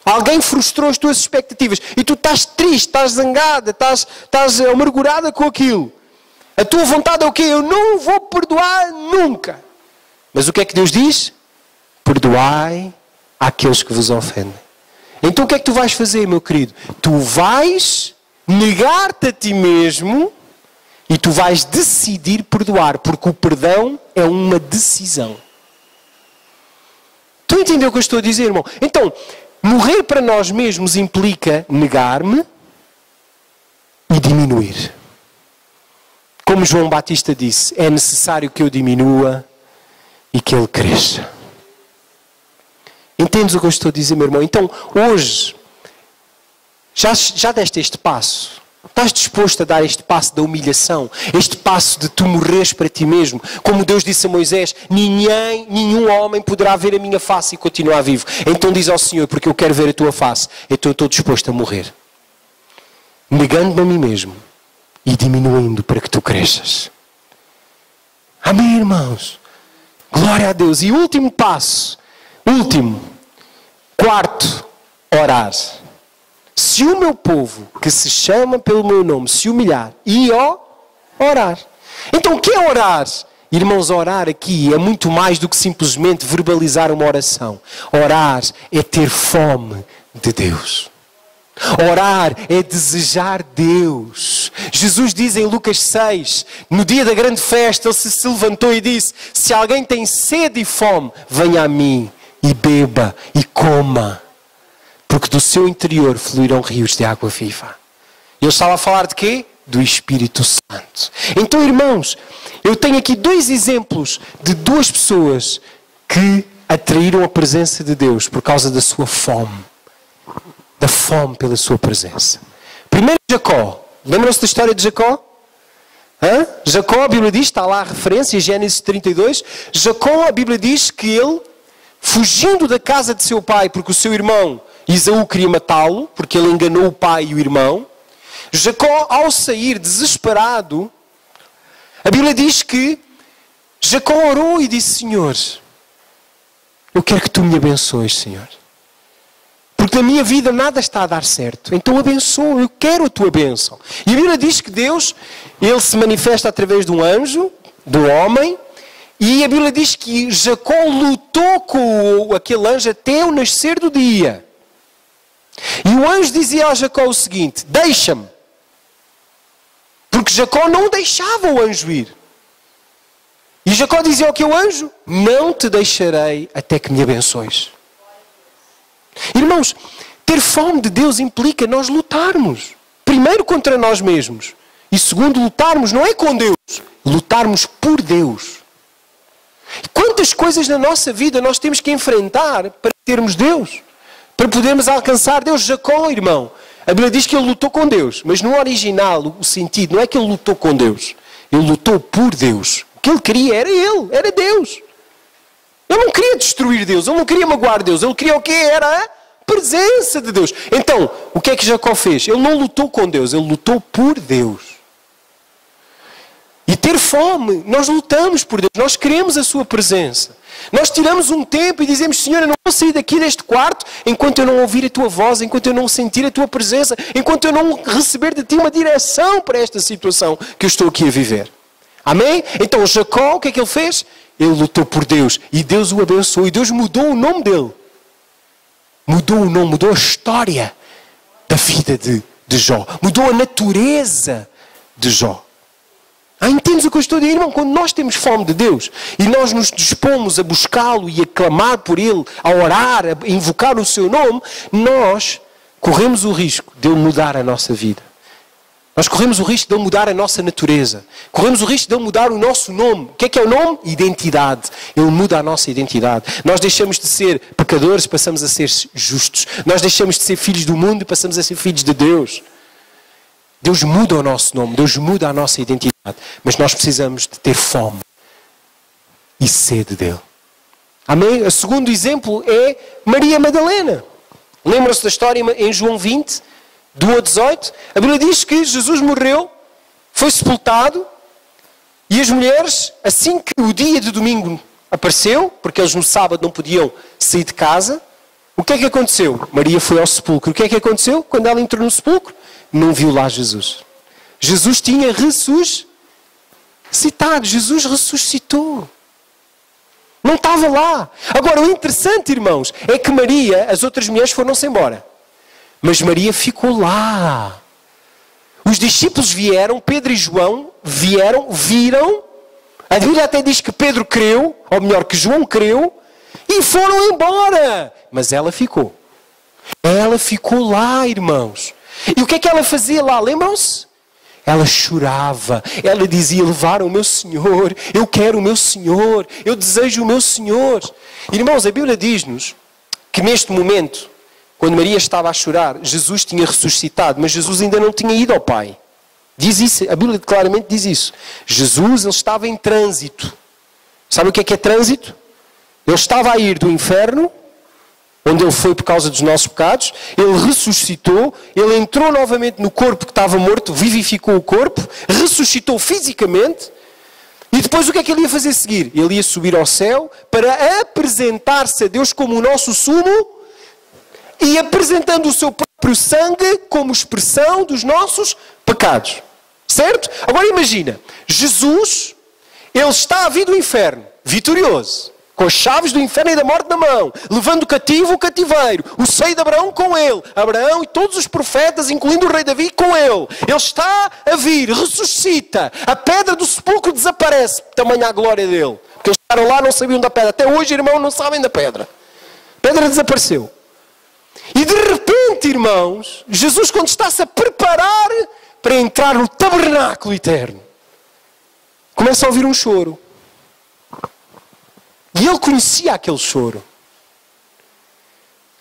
Alguém frustrou as tuas expectativas e tu estás triste, estás zangada, estás amargurada com aquilo. A tua vontade é o quê? Eu não vou perdoar nunca. Mas o que é que Deus diz? Perdoai àqueles que vos ofendem. Então o que é que tu vais fazer, meu querido? Tu vais negar-te a ti mesmo e tu vais decidir perdoar, porque o perdão é uma decisão. Tu entendeu o que eu estou a dizer, irmão? Então, morrer para nós mesmos implica negar-me e diminuir. Como João Batista disse, é necessário que eu diminua e que ele cresça. Entendes o que eu estou a dizer, meu irmão? Então, hoje, já deste este passo? Estás disposto a dar este passo da humilhação? Este passo de tu morreres para ti mesmo? Como Deus disse a Moisés, nenhum homem poderá ver a minha face e continuar vivo. Então diz ao Senhor, porque eu quero ver a tua face, então eu estou disposto a morrer. Negando-me a mim mesmo e diminuindo para que tu cresças. Amém, irmãos? Glória a Deus. E último passo. Quarto, orar. Se o meu povo, que se chama pelo meu nome, se humilhar e orar. Então o que é orar? Irmãos, orar aqui é muito mais do que simplesmente verbalizar uma oração. Orar é ter fome de Deus. Orar é desejar Deus. Jesus diz em Lucas 6, no dia da grande festa, ele se levantou e disse, se alguém tem sede e fome, venha a mim e beba e coma. Porque do seu interior fluirão rios de água viva. Ele estava a falar de quê? Do Espírito Santo. Então, irmãos, eu tenho aqui 2 exemplos de 2 pessoas que atraíram a presença de Deus por causa da sua fome. Da fome pela sua presença. Primeiro, Jacó. Lembram-se da história de Jacó? Jacó, a Bíblia diz, está lá a referência, Gênesis 32. Jacó, a Bíblia diz que ele, fugindo da casa de seu pai, porque o seu irmão Esaú queria matá-lo, porque ele enganou o pai e o irmão. Jacó, ao sair desesperado, a Bíblia diz que Jacó orou e disse, Senhor, eu quero que tu me abençoes, Senhor. Porque na minha vida nada está a dar certo. Então abençoa, eu quero a tua bênção. E a Bíblia diz que Deus, ele se manifesta através de um anjo, do homem, e a Bíblia diz que Jacó lutou com aquele anjo até o nascer do dia. E o anjo dizia a Jacó o seguinte, deixa-me. Porque Jacó não deixava o anjo ir. E Jacó dizia ao que o anjo, não te deixarei até que me abençoes. Irmãos, ter fome de Deus implica nós lutarmos. Primeiro contra nós mesmos. E segundo, lutarmos não é com Deus, lutarmos por Deus. Quantas coisas na nossa vida nós temos que enfrentar para termos Deus? Para podermos alcançar Deus. Jacó, irmão, a Bíblia diz que ele lutou com Deus. Mas no original, o sentido não é que ele lutou com Deus. Ele lutou por Deus. O que ele queria era ele, era Deus. Ele não queria destruir Deus, ele não queria magoar Deus. Ele queria o quê? Era a presença de Deus. Então, o que é que Jacó fez? Ele não lutou com Deus, ele lutou por Deus. E ter fome, nós lutamos por Deus, nós queremos a sua presença. Nós tiramos um tempo e dizemos, Senhor, eu não vou sair daqui deste quarto enquanto eu não ouvir a tua voz, enquanto eu não sentir a tua presença, enquanto eu não receber de ti uma direção para esta situação que eu estou aqui a viver. Amém? Então Jacó, o que é que ele fez? Ele lutou por Deus e Deus o abençoou e Deus mudou o nome dele. Mudou o nome, mudou a história da vida de Jó. Mudou a natureza de Jó. Entendes o que eu estou a dizer, irmão? Quando nós temos fome de Deus e nós nos dispomos a buscá-lo e a clamar por Ele, a orar, a invocar o seu nome, nós corremos o risco de Ele mudar a nossa vida. Nós corremos o risco de Ele mudar a nossa natureza. Corremos o risco de Ele mudar o nosso nome. O que é o nome? Identidade. Ele muda a nossa identidade. Nós deixamos de ser pecadores e passamos a ser justos. Nós deixamos de ser filhos do mundo e passamos a ser filhos de Deus. Deus muda o nosso nome, Deus muda a nossa identidade. Mas nós precisamos de ter fome e sede dEle. Amém? O segundo exemplo é Maria Madalena. Lembram-se da história em João 20, do 1 a 18? A Bíblia diz que Jesus morreu, foi sepultado, e as mulheres, assim que o dia de domingo apareceu, porque eles no sábado não podiam sair de casa, o que é que aconteceu? Maria foi ao sepulcro. O que é que aconteceu? Quando ela entrou no sepulcro, não viu lá Jesus. Jesus tinha ressuscitado. Jesus ressuscitou. Não estava lá. Agora, o interessante, irmãos, é que Maria, as outras mulheres foram-se embora. Mas Maria ficou lá. Os discípulos vieram, Pedro e João vieram, viram. A Bíblia até diz que Pedro creu, ou melhor, que João creu, e foram embora. Mas ela ficou. Ela ficou lá, irmãos. E o que é que ela fazia lá? Lembram-se? Ela chorava, ela dizia, levaram o meu Senhor, eu quero o meu Senhor, eu desejo o meu Senhor. Irmãos, a Bíblia diz-nos que neste momento, quando Maria estava a chorar, Jesus tinha ressuscitado, mas Jesus ainda não tinha ido ao Pai. Diz isso, a Bíblia claramente diz isso. Jesus, ele estava em trânsito. Sabe o que é trânsito? Ele estava a ir do inferno, onde ele foi por causa dos nossos pecados, ele ressuscitou, ele entrou novamente no corpo que estava morto, vivificou o corpo, ressuscitou fisicamente, e depois o que é que ele ia fazer a seguir? Ele ia subir ao céu para apresentar-se a Deus como o nosso sumo e apresentando o seu próprio sangue como expressão dos nossos pecados. Certo? Agora imagina, Jesus, ele está a vir do inferno, vitorioso, com as chaves do inferno e da morte na mão, levando cativo o cativeiro, o seio de Abraão com ele, Abraão e todos os profetas, incluindo o rei Davi, com ele. Ele está a vir, ressuscita, a pedra do sepulcro desaparece, tamanha a glória dele. Porque eles estaram lá, não sabiam da pedra. Até hoje, irmão, não sabem da pedra. A pedra desapareceu. E de repente, irmãos, Jesus, quando está-se a preparar para entrar no tabernáculo eterno, começa a ouvir um choro. E ele conhecia aquele choro.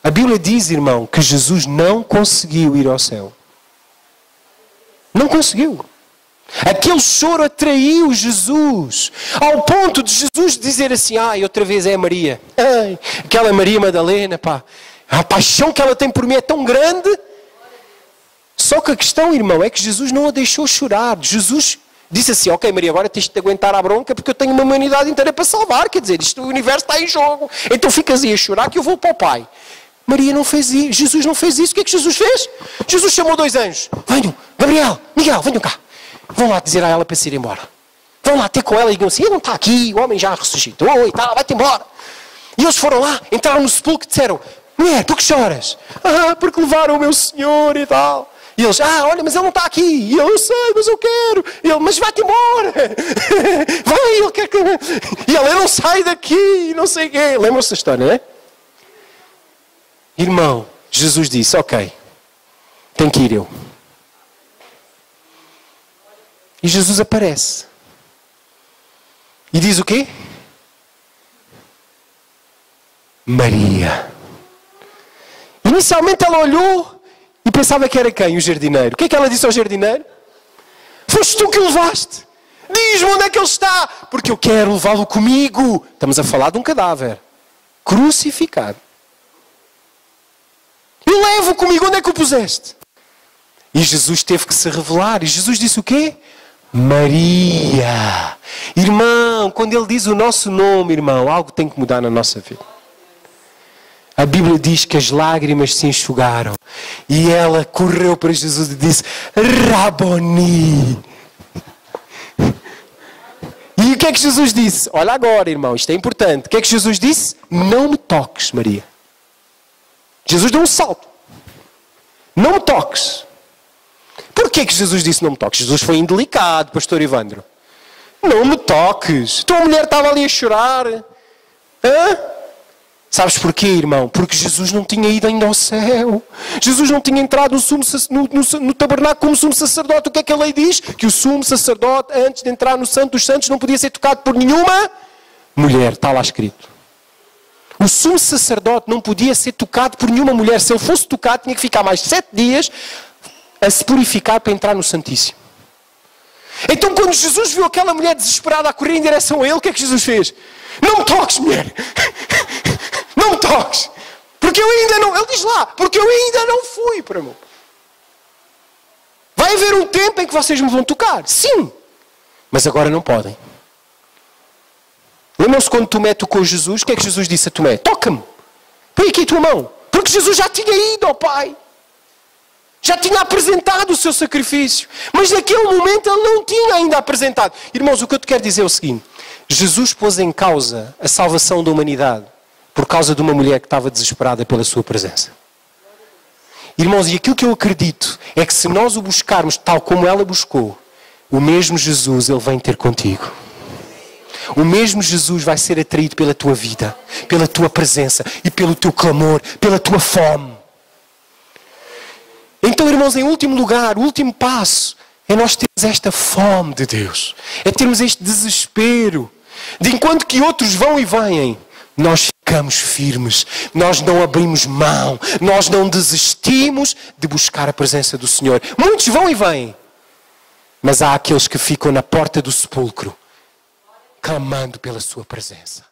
A Bíblia diz, irmão, que Jesus não conseguiu ir ao céu. Não conseguiu. Aquele choro atraiu Jesus. Ao ponto de Jesus dizer assim, outra vez é a Maria. Ai, aquela Maria Madalena, pá. A paixão que ela tem por mim é tão grande. Só que a questão, irmão, é que Jesus não a deixou chorar. Jesus disse assim, ok Maria, agora tens de te aguentar à bronca porque eu tenho uma humanidade inteira para salvar. Quer dizer, o universo está em jogo. Então ficas aí a chorar que eu vou para o Pai. Maria não fez isso. Jesus não fez isso. O que é que Jesus fez? Jesus chamou 2 anjos. Venham, Gabriel, Miguel, venham cá. Vão lá dizer a ela para se ir embora. Vão lá ter com ela e digam assim, ele não está aqui, o homem já ressuscitou e tal, vai-te embora. E eles foram lá, entraram no sepulcro e disseram, mulher, por que choras? Porque levaram o meu Senhor e tal. E eles, olha, mas ele não está aqui. E eu sei, mas eu quero. E ele, mas vai-te embora. Vai, ele quer que... E ele, eu não saio daqui, não sei o quê. Lembram-se da história, não é? Irmão, Jesus disse, ok, tenho que ir eu. E Jesus aparece. E diz o quê? Maria. Inicialmente ela olhou e pensava que era quem? O jardineiro. O que é que ela disse ao jardineiro? Foste tu que o levaste. Diz-me onde é que ele está. Porque eu quero levá-lo comigo. Estamos a falar de um cadáver. Crucificado. Eu levo comigo. Onde é que o puseste? E Jesus teve que se revelar. E Jesus disse o quê? Maria. Irmão, quando ele diz o nosso nome, irmão, algo tem que mudar na nossa vida. A Bíblia diz que as lágrimas se enxugaram. E ela correu para Jesus e disse, Raboni. E o que é que Jesus disse? Olha agora, irmão, isto é importante. O que é que Jesus disse? Não me toques, Maria. Jesus deu um salto. Não me toques. Porquê que Jesus disse não me toques? Jesus foi indelicado, pastor Ivandro. Não me toques. Tua mulher estava ali a chorar. Sabes porquê, irmão? Porque Jesus não tinha ido ainda ao céu. Jesus não tinha entrado no tabernáculo como sumo sacerdote. O que é que a lei diz? Que o sumo sacerdote, antes de entrar no Santo dos Santos, não podia ser tocado por nenhuma mulher. Está lá escrito. O sumo sacerdote não podia ser tocado por nenhuma mulher. Se ele fosse tocado, tinha que ficar mais 7 dias a se purificar para entrar no Santíssimo. Então quando Jesus viu aquela mulher desesperada a correr em direção a ele, o que é que Jesus fez? Não me toques, mulher! Não me toques! Porque eu ainda não... Ele diz lá, porque eu ainda não fui para mim. Vai haver um tempo em que vocês me vão tocar. Sim. Mas agora não podem. Lembram-se quando Tomé tocou Jesus? O que é que Jesus disse a Tomé? Toca-me. Põe aqui a tua mão. Porque Jesus já tinha ido ao Pai. Já tinha apresentado o seu sacrifício. Mas naquele momento ele não tinha ainda apresentado. Irmãos, o que eu te quero dizer é o seguinte. Jesus pôs em causa a salvação da humanidade por causa de uma mulher que estava desesperada pela sua presença. Irmãos, e aquilo que eu acredito é que se nós o buscarmos tal como ela buscou, o mesmo Jesus, ele vem ter contigo. O mesmo Jesus vai ser atraído pela tua vida, pela tua presença e pelo teu clamor, pela tua fome. Então, irmãos, em último lugar, o último passo é nós termos esta fome de Deus. É termos este desespero de enquanto que outros vão e vêm, nós ficamos firmes, nós não abrimos mão, nós não desistimos de buscar a presença do Senhor. Muitos vão e vêm, mas há aqueles que ficam na porta do sepulcro, clamando pela sua presença.